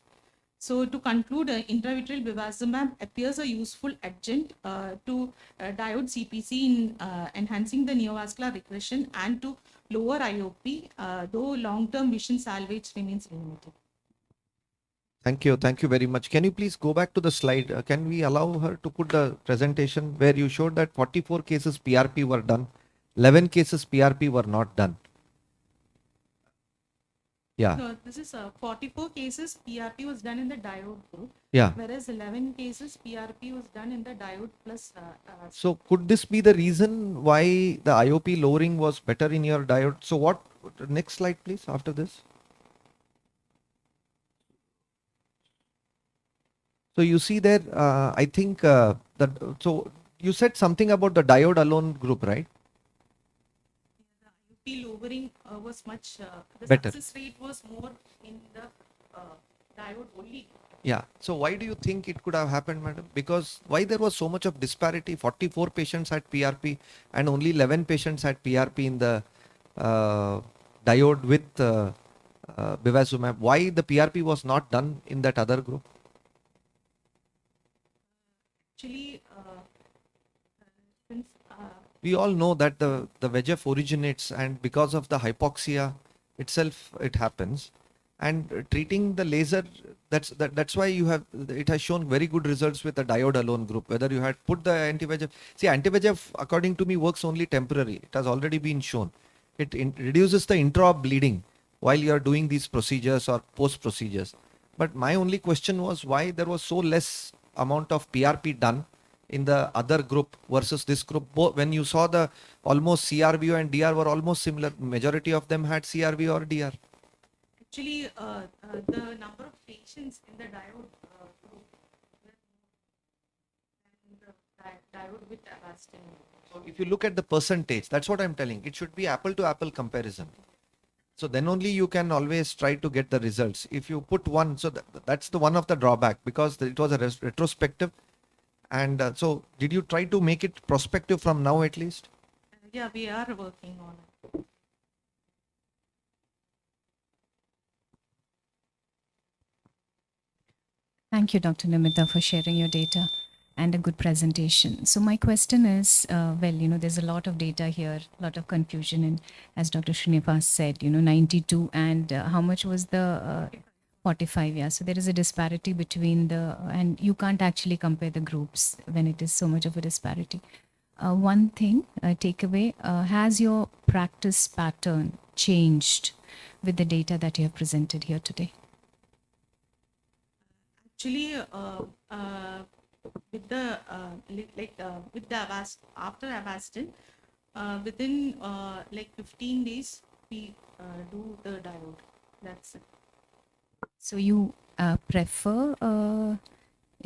So to conclude, intravitreal bevacizumab appears a useful adjunct to diode CPC in enhancing the neovascular regression and to lower IOP, though long-term vision salvage remains limited. Thank you. Thank you very much. Can you please go back to the slide? Can we allow her to put the presentation where you showed that 44 cases PRP were done, 11 cases PRP were not done? Yeah. So this is 44 cases PRP was done in the diode group, Yeah. whereas 11 cases PRP was done in the diode plus. So could this be the reason why the IOP lowering was better in your diode? So what, next slide please after this. So you see there, I think so you said something about the diode alone group, right? The IOP lowering was much, the Better. success rate was more in the diode only. Yeah. So why do you think it could have happened, madam? Because why there was so much of disparity? 44 patients had PRP and only 11 patients had PRP in the diode with bevacizumab. Why the PRP was not done in that other group? Actually, since We all know that the VEGF originates, and because of the hypoxia itself, it happens. And treating the laser, that's why you have, it has shown very good results with the diode alone group. Whether you had put the anti-VEGF, see, anti-VEGF according to me works only temporary. It has already been shown. It reduces the intra bleeding while you are doing these procedures or post procedures. But my only question was why there was so less amount of PRP done in the other group versus this group. When you saw the almost CRVO and DR were almost similar, majority of them had CRVO or DR. actually, the number of patients in the diode group were more than the diode with Avastin. So if you look at the percentage, that's what I'm telling. It should be apple to apple comparison. So then only you can always try to get the results. If you put one, so that's the one of the drawback, because it was a retrospective. And so did you try to make it prospective from now at least? Yeah, we are working on it. Thank you, Dr. Nimita, for sharing your data and a good presentation. So my question is, well, there's a lot of data here, a lot of confusion, and as Dr. Srinivas said, 92 and how much was the 45? Yeah, so there is a disparity between and you can't actually compare the groups when it is so much of a disparity. One thing, takeaway, has your practice pattern changed with the data that you have presented here today? Actually, with the with the after Avastin, within like 15 days we do the diode. That's it. So you prefer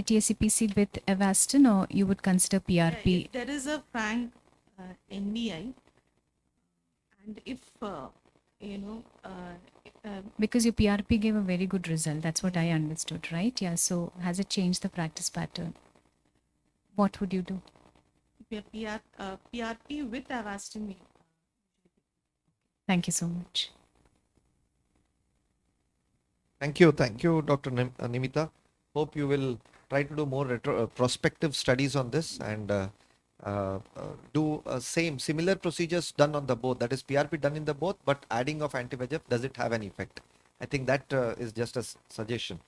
TSCPC with Avastin, or you would consider PRP? If there is a frank NBI, and if Because your PRP gave a very good result. That's what I understood, right? Yeah. So has it changed the practice pattern? What would you do? PRP with Avastin. Thank you so much. Thank you, Dr. Nimita. Hope you will try to do more prospective studies on this, and do similar procedures done on the both, that is PRP done in the both, but adding of anti-VEGF, does it have an effect? I think that is just a suggestion.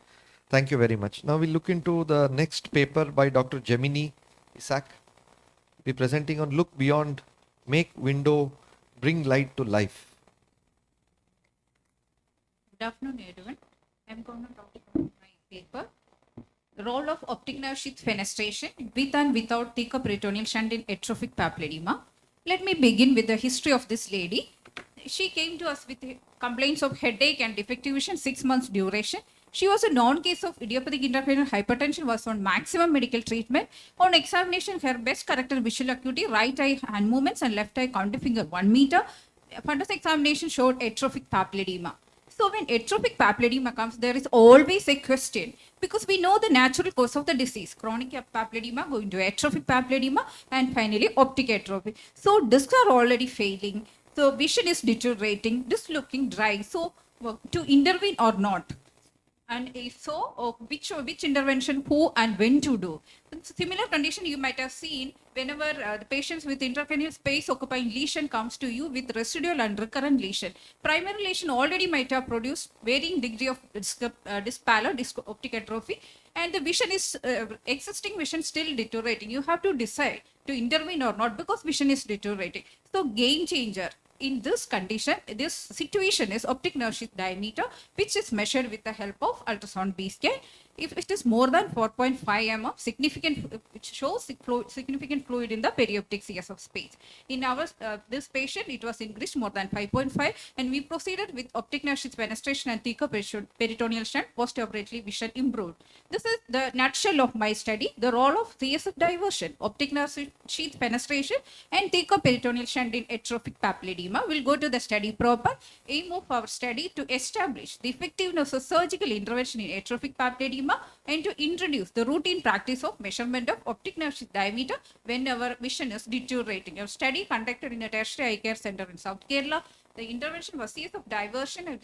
Thank you very much. Now we'll look into the next paper by Dr. Gemini Isaac. Be presenting on look beyond, make window, bring light to life. Good afternoon, everyone. I'm going to talk about my paper. The role of optic nerve sheath fenestration with and without thiccoperitoneal shunt in atrophic papilledema. Let me begin with the history of this lady. She came to us with complaints of headache and defective vision, 6 months duration. She was a known case of idiopathic intracranial hypertension, was on maximum medical treatment. On examination, her best corrected visual acuity, right eye hand movements and left eye counter finger 1 meter. Fundus examination showed atrophic papilledema. So when atrophic papilledema comes, there is always a question because we know the natural cause of the disease, chronic papilledema going to atrophic papilledema and finally optic atrophy. So discs are already failing. So vision is deteriorating, disc looking dry. So to intervene or not? And if so, which intervention, who and when to do? Similar condition you might have seen whenever the patients with intracranial space occupying lesion comes to you with residual and recurrent lesion. Primary lesion already might have produced varying degree of disc pallor, disc optic atrophy, and the vision is existing vision still deteriorating. You have to decide to intervene or not because vision is deteriorating. So game changer in this condition, this situation is optic nerve sheath diameter, which is measured with the help of ultrasound B scan. If it is more than 4.5 mm, it shows significant fluid in the perioptic CS of space. In our this patient, it was increased more than 5.5, and we proceeded with optic nerve sheath fenestration and thiccoperitoneal shunt. Postoperatively, vision improved. This is the nutshell of my study. The role of CSF diversion, optic nerve sheath fenestration, and thiccoperitoneal shunt in atrophic papilledema. We'll go to the study proper. Aim of our study to establish the effectiveness of surgical intervention in atrophic papilledema and to introduce the routine practice of measurement of optic nerve sheath diameter whenever vision is deteriorating. A study conducted in a tertiary eye care center in South Kerala. The intervention was CSF diversion, and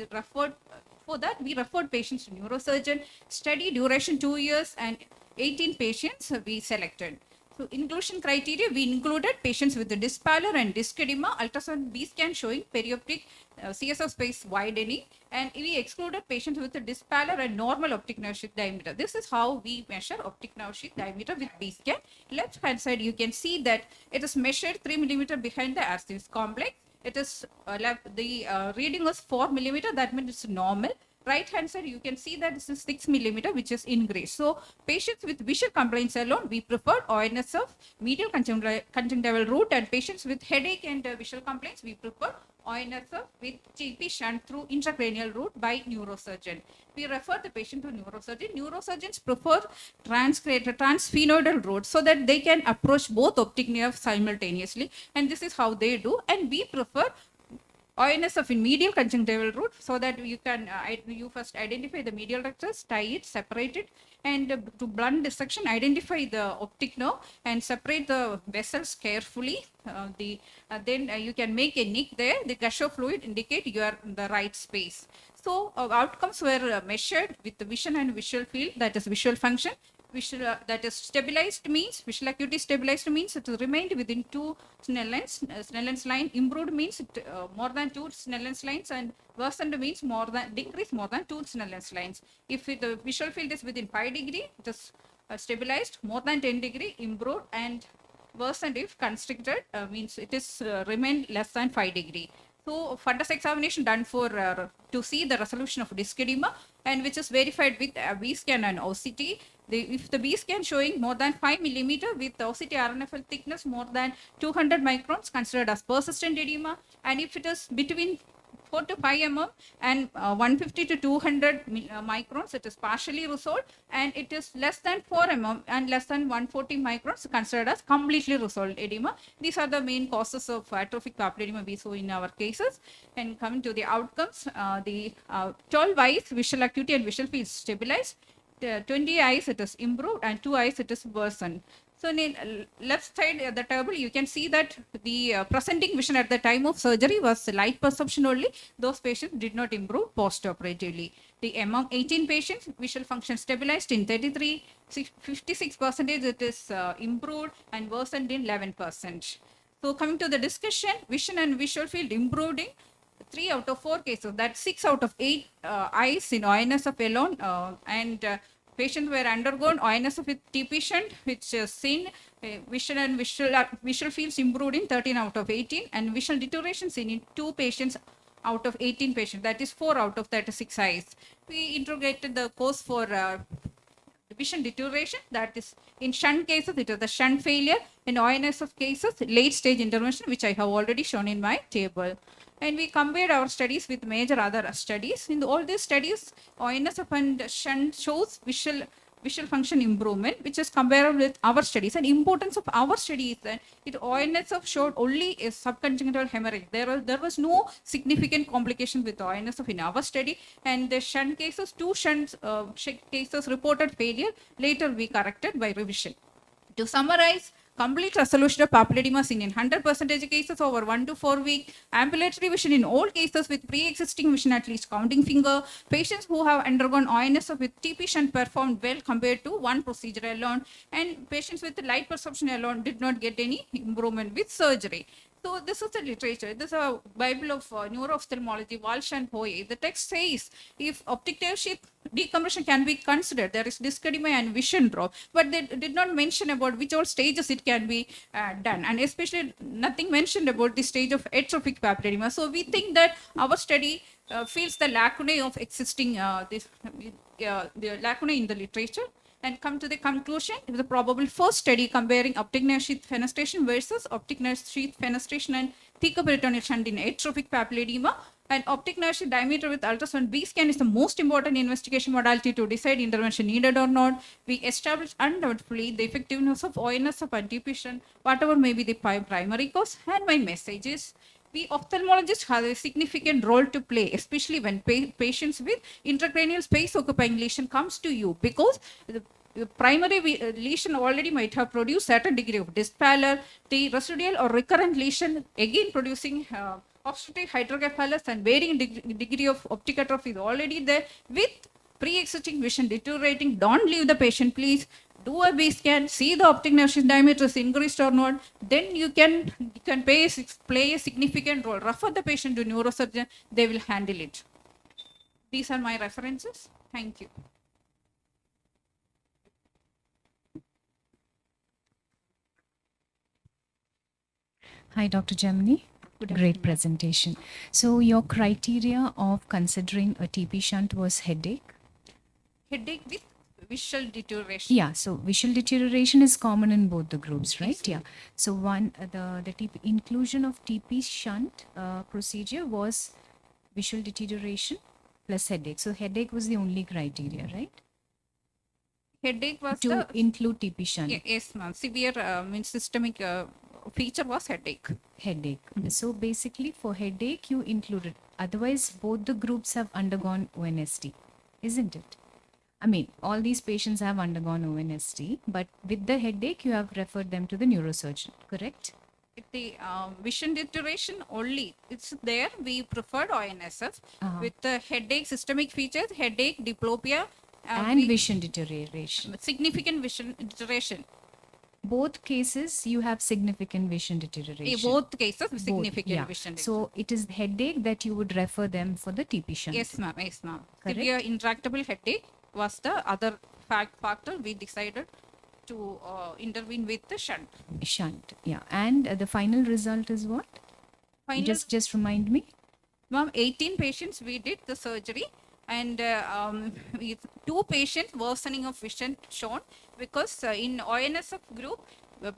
for that we referred patients to neurosurgeon. Study duration 2 years and 18 patients we selected. So inclusion criteria, we included patients with the disc pallor and disc edema, ultrasound B scan showing perioptic CSF space widening, and we excluded patients with the disc pallor and normal optic nerve sheath diameter. This is how we measure optic nerve sheath diameter with B scan. Left hand side, you can see that it is measured 3 mm behind the arteries complex. It is the reading was 4 mm, that means it's normal. Right hand side, you can see that this is 6 mm, which is increased. So patients with visual complaints alone, we preferred ONSF, medial conjunctival route, and patients with headache and visual complaints, we prefer ONSF with GP shunt through intracranial route by neurosurgeon. We refer the patient to neurosurgeon. Neurosurgeons prefer transsphenoidal route so that they can approach both optic nerves simultaneously, and this is how they do. And we prefer ONSF in medial conjunctival route so that you can you first identify the medial rectus, tie it, separate it, and to blunt dissection, identify the optic nerve and separate the vessels carefully. Then you can make a nick there. The gush of fluid indicate you are in the right space. So outcomes were measured with the vision and visual field, that is visual function. Visual that is stabilized means visual acuity stabilized means it remained within 2 Snellen's line. Improved means it, more than 2 Snellen's lines, and worsened means decrease more than 2 Snellen's lines. If the visual field is within 5 degree, it is stabilized. More than 10 degree, improved, and worsened if constricted means it is remained less than 5 degree. So fundus examination done for to see the resolution of disc edema, and which is verified with B scan and OCT. If the B scan showing more than 5 mm with OCT RNFL thickness more than 200 microns, considered as persistent edema, and if it is between 4 to 5 mm and 150 to 200 microns, it is partially resolved, and it is less than 4 mm and less than 140 microns, considered as completely resolved edema. These are the main causes of atrophic papilledema we saw in our cases. And coming to the outcomes, the 12 eyes visual acuity and visual field stabilized. 20 eyes it is improved, and 2 eyes it is worsened. So in left side the table, you can see that the presenting vision at the time of surgery was light perception only. Those patients did not improve post-operatively. Among 18 patients, visual function stabilized in 33, 56% it is improved and worsened in 11%. So coming to the discussion, vision and visual field improved in 3 out of 4 cases, that's 6 out of 8 eyes in ONSF alone, and patients were undergone ONSF with TP shunt, which seen vision and visual fields improved in 13 out of 18, and visual deterioration seen in 2 patients out of 18 patients, that is 4 out of 36 eyes. We interrogated the cause for vision deterioration, that is in shunt cases it is the shunt failure, in ONSF cases late stage intervention, which I have already shown in my table. And we compared our studies with major other studies. In all these studies, ONSF and shunt shows visual function improvement, which is comparable with our studies. And importance of our study is that ONSF showed only a subconjunctival hemorrhage. There was no significant complication with ONSF in our study. And the shunt cases, 2 shunt cases reported failure. Later we corrected by revision. To summarize, complete resolution of papilledema seen in 100% cases over 1 to 4 weeks, ambulatory vision in all cases with pre-existing vision at least counting finger, patients who have undergone ONSF with TP shunt performed well compared to one procedure alone, and patients with light perception alone did not get any improvement with surgery. So this is the literature. This is a Bible of neuro-ophthalmology, Walsh and Hoye. The text says if optic nerve sheath decompression can be considered, there is dyschedema and vision drop, but they did not mention about which all stages it can be done, and especially nothing mentioned about the stage of atrophic papilledema. So we think that our study fills the lacunae of existing the lacunae in the literature. And come to the conclusion, it was a probable first study comparing optic nerve sheath fenestration versus optic nerve sheath fenestration and thecoperitoneal shunt in atrophic papilledema. And optic nerve sheath diameter with ultrasound B scan is the most important investigation modality to decide intervention needed or not. We established undoubtedly the effectiveness of ONSF and TP shunt, whatever may be the primary cause. And my message is, we ophthalmologists have a significant role to play, especially when patients with intracranial space occupying lesion comes to you, because the primary lesion already might have produced certain degree of disc pallor, the residual or recurrent lesion again producing obstructive hydrocephalus and varying degree of optic atrophy is already there with pre-existing vision deteriorating. Don't leave the patient, please. Do a B scan, see the optic nerve sheath diameter is increased or not. Then you can play a significant role. Refer the patient to neurosurgeon, they will handle it. These are my references. Thank you. Hi, Dr. Gemini. Great presentation. So your criteria of considering a TP shunt was headache? Headache with visual deterioration. Yeah, so visual deterioration is common in both the groups, right? Yeah. So the TP, inclusion of TP shunt procedure was visual deterioration plus headache. So headache was the only criteria, right? Headache was to include TP shunt. Yes, ma'am. Severe means systemic feature was headache. Headache. So basically for headache you included. Otherwise both the groups have undergone ONST, isn't it? I mean, all these patients have undergone ONST, but with the headache, you have referred them to the neurosurgeon, correct? If the vision deterioration only, it's there, we preferred ONSF. With the headache, systemic features, headache, diplopia. And vision deterioration. Significant vision deterioration. Both cases, you have significant vision deterioration. Both cases, significant vision deterioration. So, it is headache that you would refer them for the TP shunt. Yes, ma'am. Yes, ma'am. Severe intractable headache was the other factor we decided to intervene with the shunt. Shunt, yeah. And the final result is what? Just remind me. Ma'am, 18 patients we did the surgery, and with 2 patients worsening of vision shown, because in ONSF group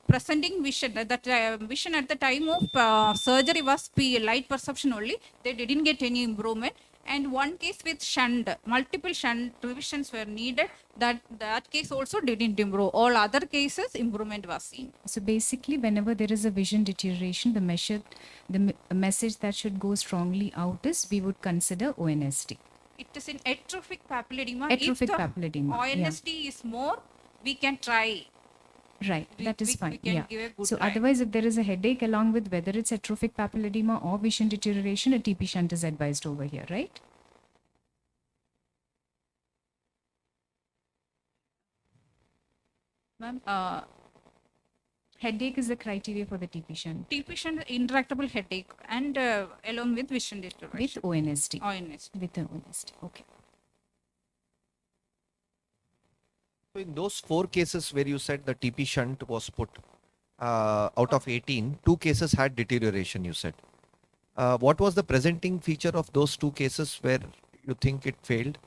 presenting vision, that vision at the time of surgery was light perception only. They didn't get any improvement. And one case with shunt, multiple shunt revisions were needed. That case also didn't improve. All other cases, improvement was seen. So basically, whenever there is a vision deterioration, the message that should go strongly out is we would consider ONST. It is in atrophic papilledema. Atrophic papilledema. ONST is more, we can try. Right, that is fine. We can Yeah. give a good So try. otherwise, if there is a headache along with whether it's atrophic papilledema or vision deterioration, a TP shunt is advised over here, right? Ma'am, Headache is the criteria for the TP shunt TP shunt intractable headache and along with vision with deterioration. ONST. ONS. With the ONST. Okay. So in those 4 cases where you said the TP shunt was put out of 18, 2 cases had deterioration, you said. What was the presenting feature of those 2 cases where you think it failed?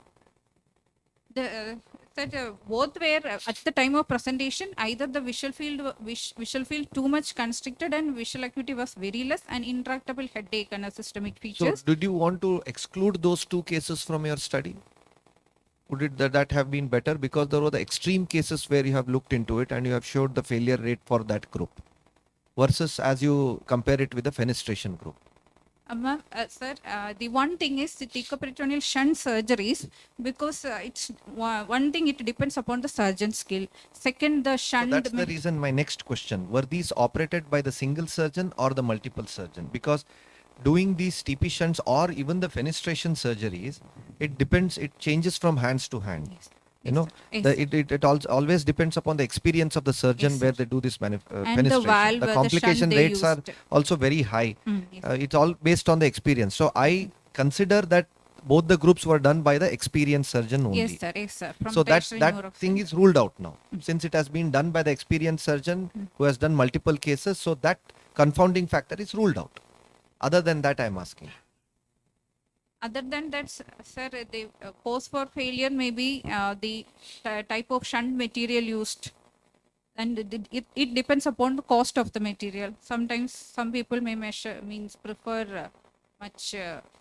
Both were at the time of presentation, either the visual field too much constricted and visual acuity was very less, and intractable headache and systemic So features. did you want to exclude those 2 cases from your study? Would it that have been better, because there were the extreme cases where you have looked into it and you have showed the failure rate for that group versus as you compare it with the fenestration group? Ma'am, sir, the one thing is the decoperitoneal shunt surgeries, because it's one thing, it depends upon the surgeon skill. Second, the So shunt. that's the reason my next question, were these operated by the single surgeon or the multiple surgeon? Because doing these TP shunts or even the fenestration surgeries, it depends, it changes from hands to hand. Yes, You yes, know, sir. Yes, it always depends upon the experience of the surgeon Yes, where sir. they do this And the fenestration. valve, The the complication shunt they rates are used. also very high. Yes. It's all based on the experience. So I consider that both the groups were done by the experienced surgeon only. Yes, sir. Yes, sir. From So that tertiary that neurosurgeon. thing is ruled out now, since it has been done by the experienced surgeon who has done multiple cases. So that confounding factor is ruled out. Other than that, I am asking. Other than that, sir, the cause for failure may be the type of shunt material used, and it depends upon the cost of the material. Sometimes some people may prefer much.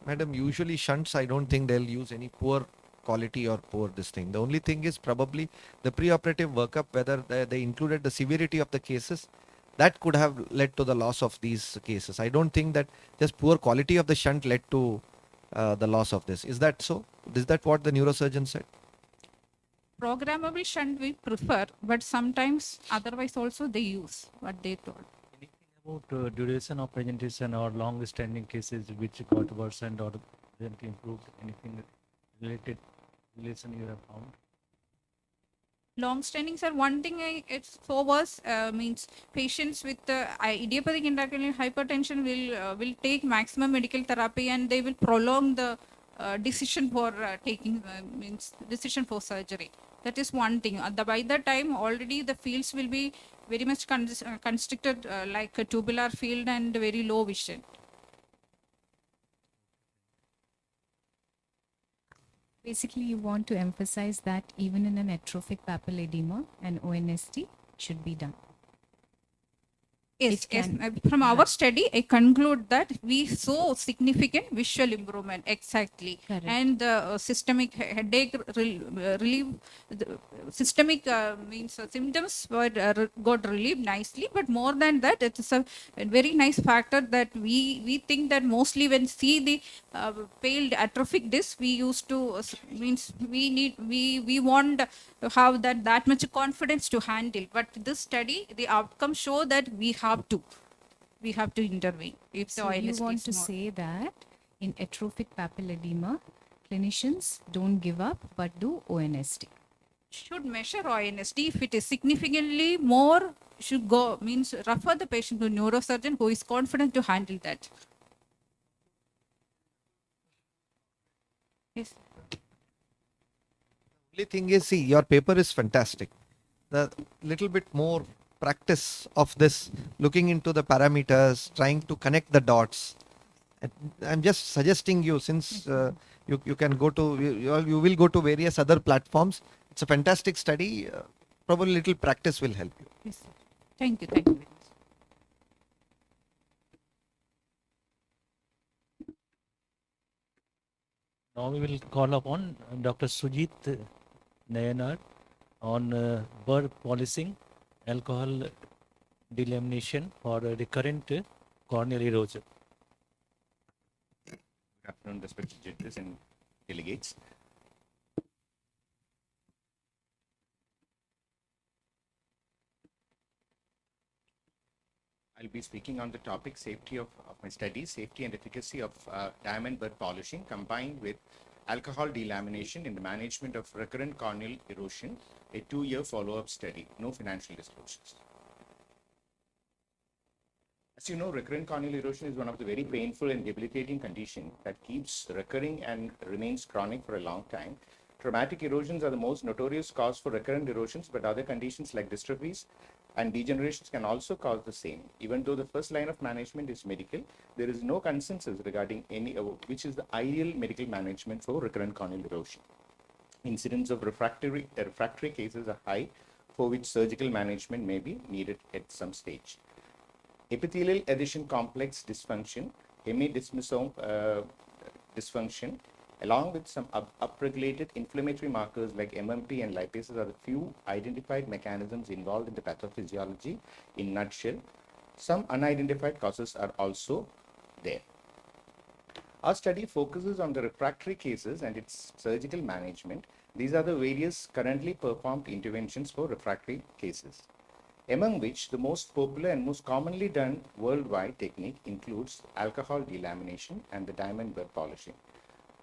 Madam, usually shunts, I don't think they'll use any poor quality or poor this thing. The only thing is probably the preoperative workup, whether they included the severity of the cases, that could have led to the loss of these cases. I don't think that just poor quality of the shunt led to the loss of this. Is that so? Is that what the neurosurgeon said? Programmable shunt we prefer, but sometimes otherwise also they use what they told. Anything about duration of presentation or long standing cases which got worsened or didn't improved? Anything related relation you have found? Long standing, sir, one thing it saw was patients with idiopathic intracranial hypertension will take maximum medical therapy, and they will prolong the decision for decision for surgery. That is one thing. By that time already the fields will be very much constricted, like a tubular field and very low vision. Basically, you want to emphasize that even in an atrophic papilledema, an ONST should be done. Yes, It yes. can- From our study, I conclude that we saw significant visual improvement. Exactly. Correct. And the systemic headache relief, the systemic symptoms were got relieved nicely. But more than that, it is a very nice factor that we think that mostly when see the paled atrophic disc, we used to we want to have that much confidence to handle. But this study, the outcome show that we have to intervene if So the you OLS want is to not. say that in atrophic papilledema, clinicians don't give up but do ONST. Should measure ONSD. If it is significantly more, should go refer the patient to neurosurgeon who is confident to handle that. Yes. Only thing is, see, your paper is fantastic. The little bit more practice of this, looking into the parameters, trying to connect the dots. I'm just suggesting you, since you can go to, you will go to various other platforms. It's a fantastic study. Probably little practice will help you. Yes. Thank you. Thank you very much. Now we will call upon Dr. Sujit Nair on burr polishing, alcohol delamination for recurrent corneal erosion. Good afternoon, respected judges and delegates. be speaking on the topic of my study, safety and efficacy of diamond bud polishing combined with alcohol delamination in the management of recurrent corneal erosion, a 2-year follow-up study, no financial disclosures. As you know, recurrent corneal erosion is one of the very painful and debilitating conditions that keeps recurring and remains chronic for a long time. Traumatic erosions are the most notorious cause for recurrent erosions, but other conditions like dystrophies and degenerations can also cause the same. Even though the first line of management is medical, there is no consensus regarding which is the ideal medical management for recurrent corneal erosion. Incidence of refractory cases are high, for which surgical management may be needed at some stage. Epithelial adhesion complex dysfunction, hemidesmosome dysfunction, along with some upregulated inflammatory markers like MMP and lipases are the few identified mechanisms involved in the pathophysiology in nutshell. Some unidentified causes are also there. Our study focuses on the refractory cases and its surgical management. These are the various currently performed interventions for refractory cases, among which the most popular and most commonly done worldwide technique includes alcohol delamination and the diamond bud polishing.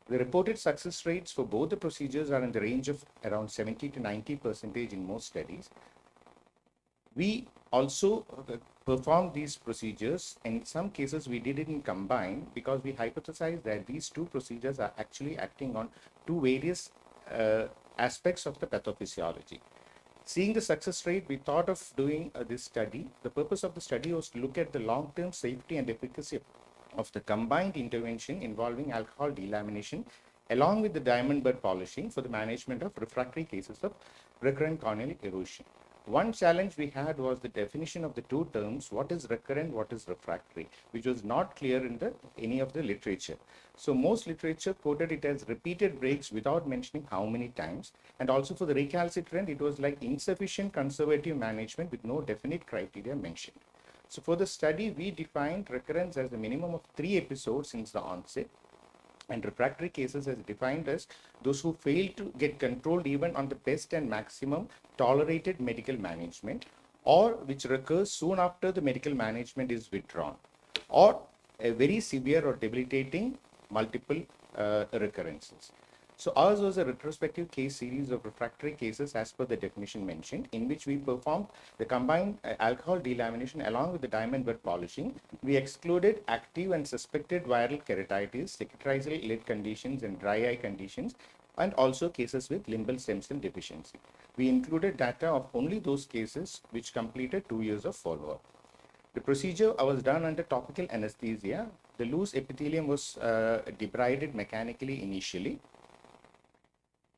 The reported success rates for both the procedures are in the range of around 70 to 90% in most studies. We also performed these procedures. In some cases, we did it in combined because we hypothesized that these two procedures are actually acting on two various aspects of the pathophysiology. Seeing the success rate, we thought of doing this study. The purpose of the study was to look at the long-term safety and efficacy of the combined intervention involving alcohol delamination along with the diamond bud polishing for the management of refractory cases of recurrent corneal erosion. One challenge we had was the definition of the two terms, what is recurrent, what is refractory, which was not clear in any of the literature. So most literature quoted it as repeated breaks without mentioning how many times. And also for the recalcitrant, it was like insufficient conservative management with no definite criteria mentioned. So for the study, we defined recurrence as a minimum of 3 episodes since the onset, and refractory cases as defined as those who fail to get controlled even on the best and maximum tolerated medical management, or which recurs soon after the medical management is withdrawn, or a very severe or debilitating multiple recurrences. So ours was a retrospective case series of refractory cases as per the definition mentioned, in which we performed the combined alcohol delamination along with the diamond bud polishing. We excluded active and suspected viral keratitis, cicatrizal lid conditions and dry eye conditions, and also cases with limbal stem cell deficiency. We included data of only those cases which completed 2 years of follow-up. The procedure was done under topical anesthesia. The loose epithelium was debrided mechanically initially,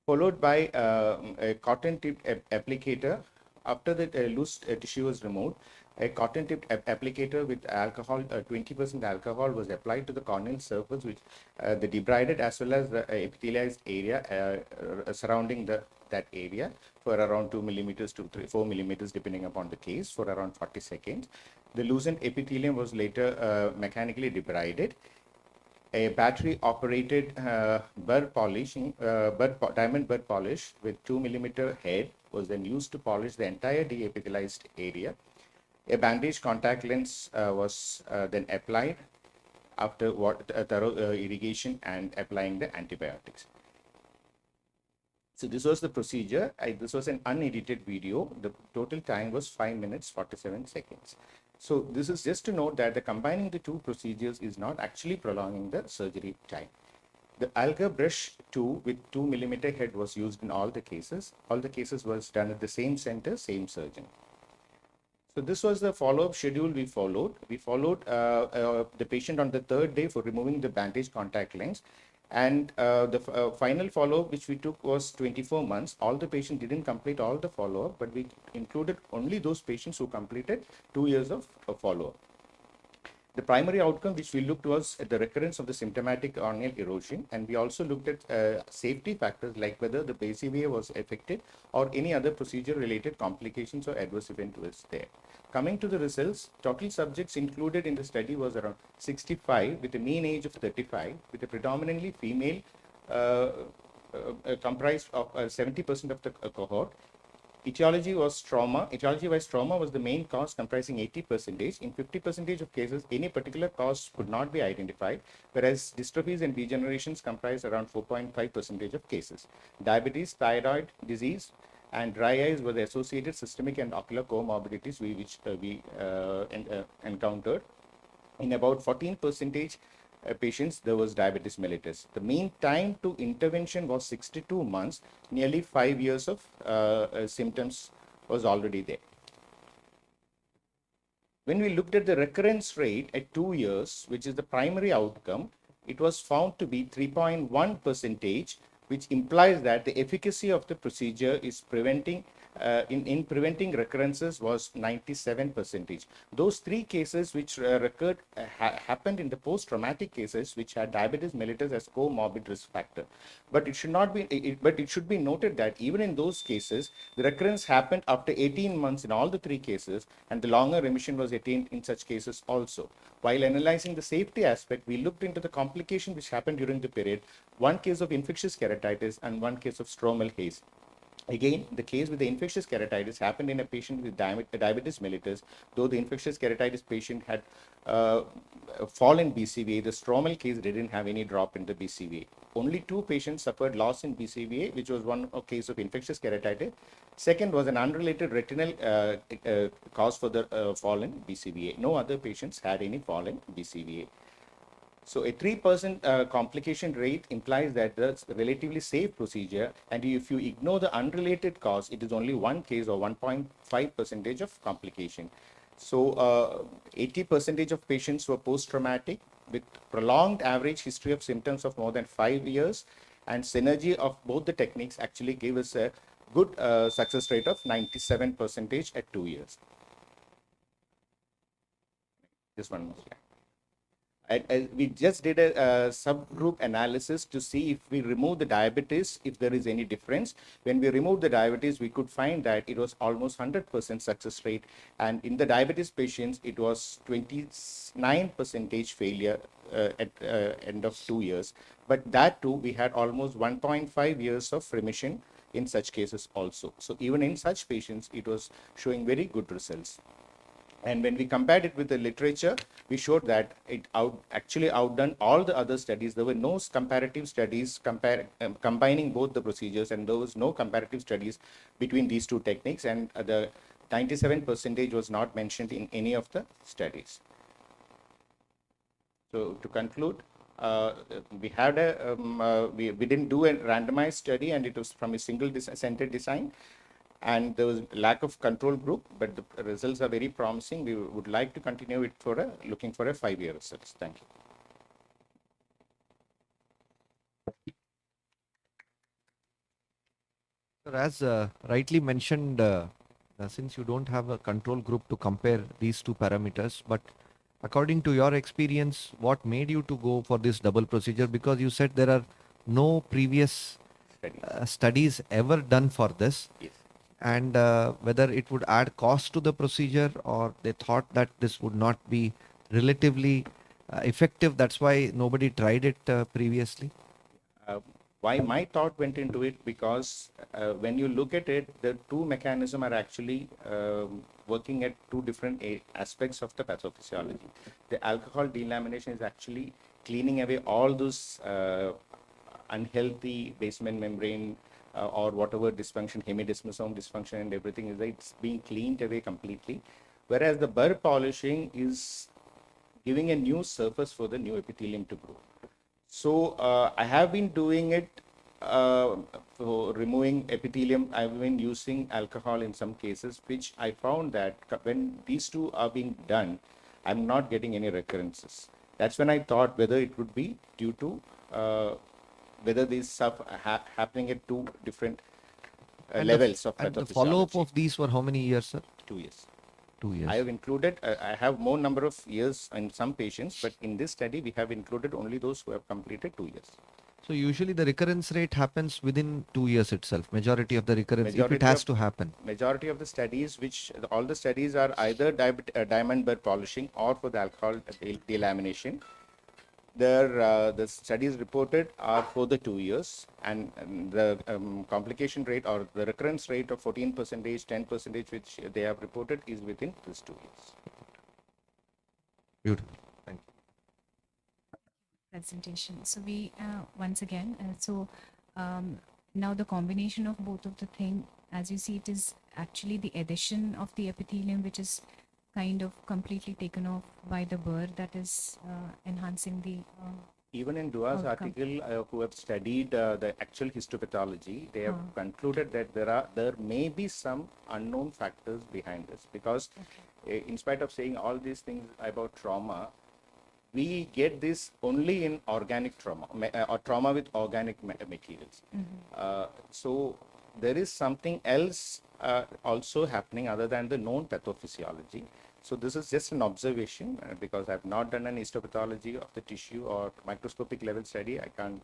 followed by a cotton-tipped applicator. After the loose tissue was removed, a cotton-tipped applicator with alcohol, 20% alcohol, was applied to the corneal surface, which the debrided as well as the epithelialized area surrounding that area for around 2 millimeters to 4 millimeters, depending upon the case, for around 40 seconds. The loosened epithelium was later mechanically debrided. A battery operated diamond bud polish with 2 millimeter head was then used to polish the entire deepithelialized area. A bandage contact lens was then applied after thorough irrigation and applying the antibiotics. So this was the procedure. This was an unedited video. The total time was 5 minutes 47 seconds. So this is just to note that the combining the two procedures is not actually prolonging the surgery time. The Alga brush 2 with 2 millimeter head was used in all the cases. All the cases was done at the same center, same surgeon. So this was the follow-up schedule we followed. We followed the patient on the 3rd day for removing the bandage contact lens. And the final follow-up which we took was 24 months. All the patients didn't complete all the follow-up, but we included only those patients who completed 2 years of follow-up. The primary outcome which we looked was at the recurrence of the symptomatic corneal erosion, and we also looked at safety factors like whether the BCVA was affected or any other procedure-related complications or adverse event was there. Coming to the results, total subjects included in the study was around 65 with a mean age of 35, with a predominantly female comprised of 70% of the cohort. Etiology was trauma. Etiology-wise, trauma was the main cause, comprising 80%. In 50% of cases, any particular cause could not be identified, whereas dystrophies and degenerations comprise around 4.5% of cases. Diabetes, thyroid disease, and dry eyes were the associated systemic and ocular comorbidities which we encountered. In about 14% patients, there was diabetes mellitus. The mean time to intervention was 62 months, nearly 5 years of symptoms was already there. When we looked at the recurrence rate at 2 years, which is the primary outcome, it was found to be 3.1%, which implies that the efficacy of the procedure is preventing in preventing recurrences was 97%. Those 3 cases which recurred happened in the post-traumatic cases which had diabetes mellitus as comorbid risk factor. But it should not be. But it should be noted that even in those cases, the recurrence happened after 18 months in all the 3 cases, and the longer remission was attained in such cases also. While analyzing the safety aspect, we looked into the complication which happened during the period. One case of infectious keratitis and one case of stromal haze. Again, the case with the infectious keratitis happened in a patient with diabetes mellitus. Though the infectious keratitis patient had fall in BCVA, the stromal case didn't have any drop in the BCVA. Only 2 patients suffered loss in BCVA, which was one case of infectious keratitis. Second was an unrelated retinal cause for the fall in BCVA. No other patients had any fall in BCVA. So a 3% complication rate implies that that's a relatively safe procedure, and if you ignore the unrelated cause, it is only 1 case or 1.5% of complication. So 80% of patients were post-traumatic with prolonged average history of symptoms of more than 5 years, and synergy of both the techniques actually gave us a good success rate of 97% at 2 years. Just one more slide. We just did a subgroup analysis to see if we remove the diabetes, if there is any difference. When we removed the diabetes, we could find that it was almost 100% success rate. And in the diabetes patients, it was 29% failure at end of 2 years. But that too, we had almost 1.5 years of remission in such cases also. So even in such patients, it was showing very good results. And when we compared it with the literature, we showed that it actually outdone all the other studies. There were no comparative studies combining both the procedures, and there was no comparative studies between these 2 techniques, and the 97% was not mentioned in any of the studies. So to conclude, we had we didn't do a randomized study, and it was from a single center design. And there was lack of control group, but the results are very promising. We would like to continue it for looking for a 5-year results. Thank you. Sir, as rightly mentioned, since you don't have a control group to compare these 2 parameters, but according to your experience, what made you to go for this double procedure? Because you said there are no previous studies ever done for this. Yes. And whether it would add cost to the procedure, or they thought that this would not be relatively effective. That's why nobody tried it previously. Why my thought went into it, because when you look at it, the 2 mechanisms are actually working at 2 different aspects of the pathophysiology. The alcohol delamination is actually cleaning away all those unhealthy basement membrane or whatever dysfunction, hemidesmosome dysfunction and everything is, it's being cleaned away completely. Whereas the burr polishing is giving a new surface for the new epithelium to grow. So I have been doing it for removing epithelium. I've been using alcohol in some cases, which I found that when these 2 are being done, I'm not getting any recurrences. That's when I thought whether it would be due to whether these stuff happening at 2 different levels of pathophysiology. And the follow-up of these were how many years, sir? 2 years. 2 years. I have included, I have more number of years in some patients, but in this study, we have included only those who have completed 2 years. So usually the recurrence rate happens within 2 years itself. Majority of the recurrence, if it has to happen. Majority of the studies, all the studies are either diamond burr polishing or for the alcohol delamination. The studies reported are for the 2 years, and the complication rate or the recurrence rate of 14%, 10%, which they have reported, is within these 2 years. Beautiful. Thank you. Presentation. So we once again, now the combination of both of the thing, as you see, it is actually the addition of the epithelium, which is kind of completely taken off by the burr, that is enhancing the. Even in Dua's Outcome. article, who have studied the actual histopathology, they have concluded that there may be some unknown factors behind this, because in spite of saying all these things about trauma, we get this only in organic trauma or trauma with organic materials. So there is something else also happening other than the known pathophysiology. So this is just an observation, because I've not done an histopathology of the tissue or microscopic level study. I can't.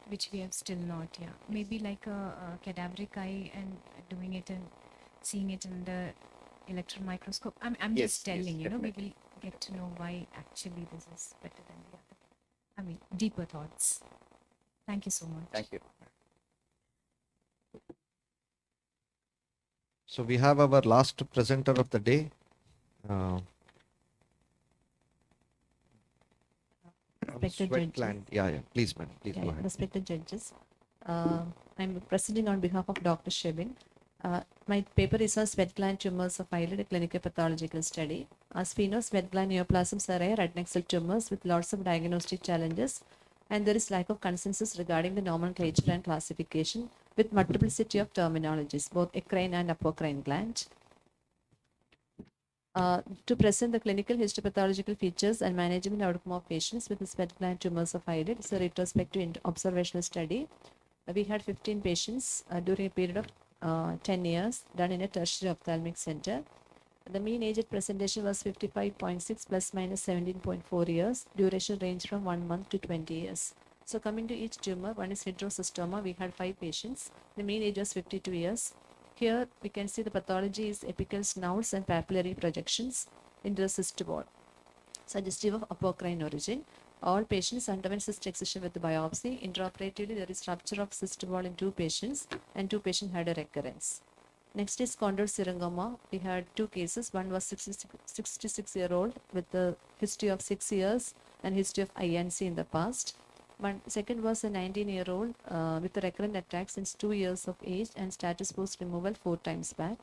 Which we have still not, yeah. Maybe like a cadaveric eye and doing it and seeing it in the electron microscope. I'm Yes, just telling, yes, we definitely. will get to know why actually this is better than the other. I mean, deeper thoughts. Thank you so much. Thank you. So we have our last presenter of the day. Respected Sweat judges. gland. Yeah, yeah. Please, madam. Please go ahead. Respected judges, I'm presenting on behalf of Dr. Shebin. My paper is on sweat gland tumors of eyelid, a clinical pathological study. As we know, sweat gland neoplasms are rare adnexal tumors with lots of diagnostic challenges, and there is lack of consensus regarding the nomenclature and classification, with multiplicity of terminologies, both eccrine and apocrine gland. To present the clinical histopathological features and management outcome of patients with the sweat gland tumors of eyelid, it's a retrospective observational study. We had 15 patients during a period of 10 years, done in a tertiary ophthalmic center. The mean age at presentation was 55.6 plus minus 17.4 years. Duration ranged from 1 month to 20 years. So coming to each tumor, one is hydrocystoma. We had 5 patients. The mean age was 52 years. Here we can see the pathology is apical snouts and papillary projections into the cyst wall, suggestive of apocrine origin. All patients underwent cyst excision with the biopsy. Intraoperatively, there is rupture of cyst wall in 2 patients, and 2 patients had a recurrence. Next is condor serongoma. We had 2 cases. One was 66-year-old with a history of 6 years and history of INC in the past. Second was a 19-year-old with a recurrent attack since 2 years of age and status post removal 4 times back.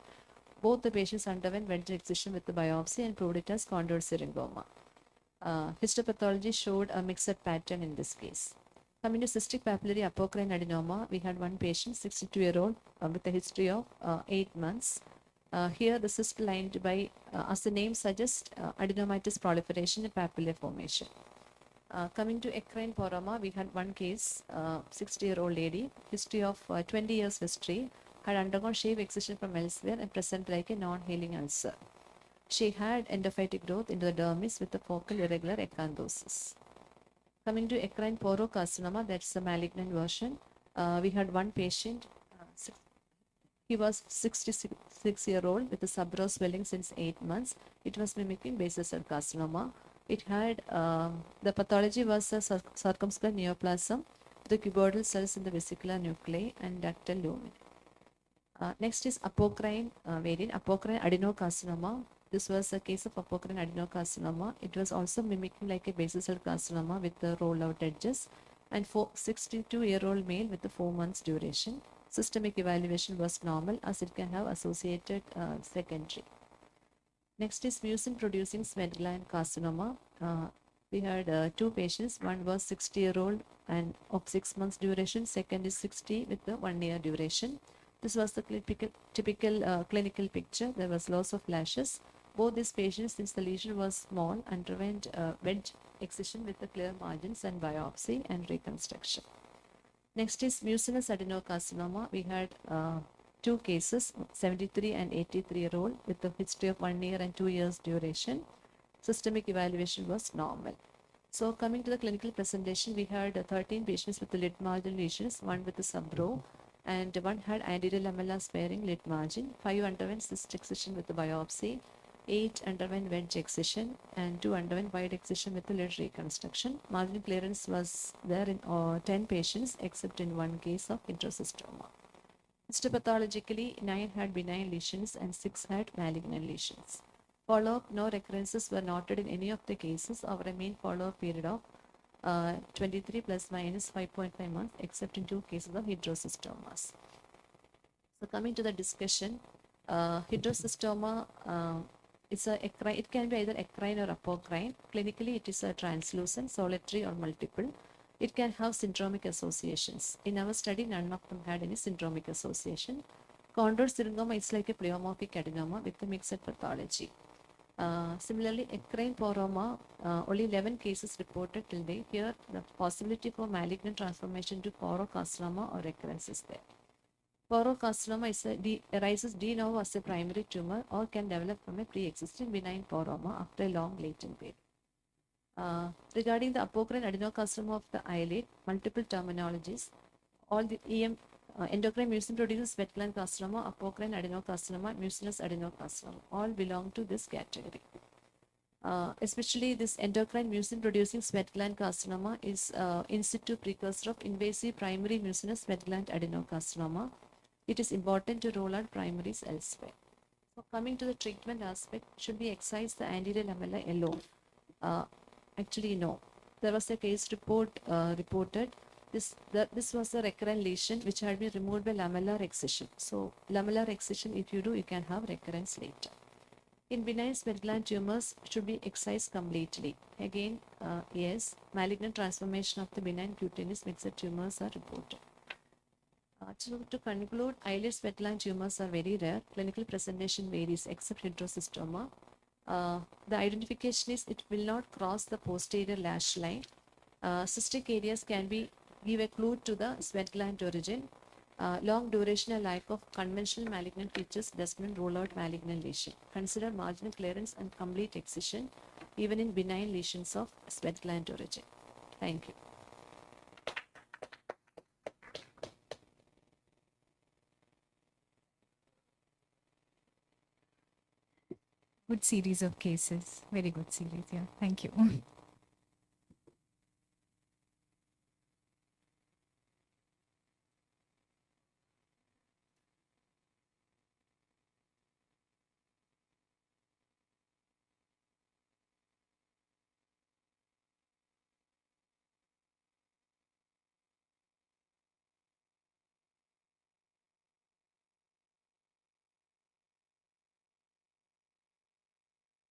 Both the patients underwent wedge excision with the biopsy and proved it as condor serongoma. Histopathology showed a mixed pattern in this case. Coming to cystic papillary apocrine adenoma, we had 1 patient, 62-year-old, with a history of 8 months. Here the cyst lined by, as the name suggests, adenomatous proliferation and papillary formation. Coming to eccrine poroma, we had 1 case, 60-year-old lady, history of 20 years history, had undergone shave excision from elsewhere and present like a non-healing ulcer. She had endophytic growth into the dermis with a focal irregular acanthosis. Coming to eccrine porocarcinoma, that's the malignant version. We had 1 patient, he was 66-year-old with a subrose swelling since 8 months. It was mimicking basal cell carcinoma. It had, the pathology was a circumscribed neoplasm, the cuboidal cells in the vesicular nuclei and ductal lumen. Next is apocrine variant, apocrine adenocarcinoma. This was a case of apocrine adenocarcinoma. It was also mimicking like a basal cell carcinoma with the roll-out edges, and 62-year-old male with the 4 months duration. Systemic evaluation was normal, as it can have associated secondary. Next is mucin-producing sweat gland carcinoma. We had 2 patients. One was 60-year-old and of 6 months duration. Second is 60 with the 1 year duration. This was the typical clinical picture. There was loss of lashes. Both these patients, since the lesion was small, underwent wedge excision with the clear margins and biopsy and reconstruction. Next is mucinous adenocarcinoma. We had 2 cases, 73 and 83-year-old with a history of 1 year and 2 years duration. Systemic evaluation was normal. So coming to the clinical presentation, we had 13 patients with the lid margin lesions, 1 with a subrow, and 1 had anterior lamella sparing lid margin. 5 underwent cyst excision with the biopsy, 8 underwent wedge excision, and 2 underwent wide excision with lid reconstruction. Marginal clearance was there in 10 patients, except in one case of hydrocystoma. Histopathologically, 9 had benign lesions and 6 had malignant lesions. Follow-up, no recurrences were noted in any of the cases over a mean follow-up period of 23 plus minus 5.5 months, except in 2 cases of hydrocystomas. So coming to the discussion, hydrocystoma, it can be either eccrine or apocrine. Clinically, it is a translucent, solitary or multiple. It can have syndromic associations. In our study, none of them had any syndromic association. Condor syringoma is like a pleomorphic adenoma with a mixed pathology. Similarly, ecrine poroma, only 11 cases reported till date. Here, the possibility for malignant transformation to porocarcinoma or recurrence is there. Porocarcinoma arises de novo as a primary tumor or can develop from a pre-existing benign poroma after a long latent period. Regarding the apocrine adenocarcinoma of the eyelid, multiple terminologies. All the endocrine mucin produces wet gland carcinoma, apocrine adenocarcinoma, mucinous adenocarcinoma, all belong to this category. Especially this endocrine mucin producing sweat gland carcinoma is in situ precursor of invasive primary mucinous sweat gland adenocarcinoma. It is important to rule out primaries elsewhere. So coming to the treatment aspect, should we excise the anterior lamella alone? Actually, no. There was a case reported. This was a recurrent lesion which had been removed by lamellar excision. So lamellar excision, if you do, you can have recurrence later. In benign sweat gland tumors, should be excised completely. Again, yes, malignant transformation of the benign cutaneous mixed tumors are reported. To conclude, eyelid sweat gland tumors are very rare. Clinical presentation varies except hydrocystoma. The identification is it will not cross the posterior lash line. Cystic areas can give a clue to the sweat gland origin. Long duration and lack of conventional malignant features does not rule out malignant lesion. Consider marginal clearance and complete excision even in benign lesions of sweat gland origin. Thank you. Good series of cases. Very good series. Yeah. Thank you.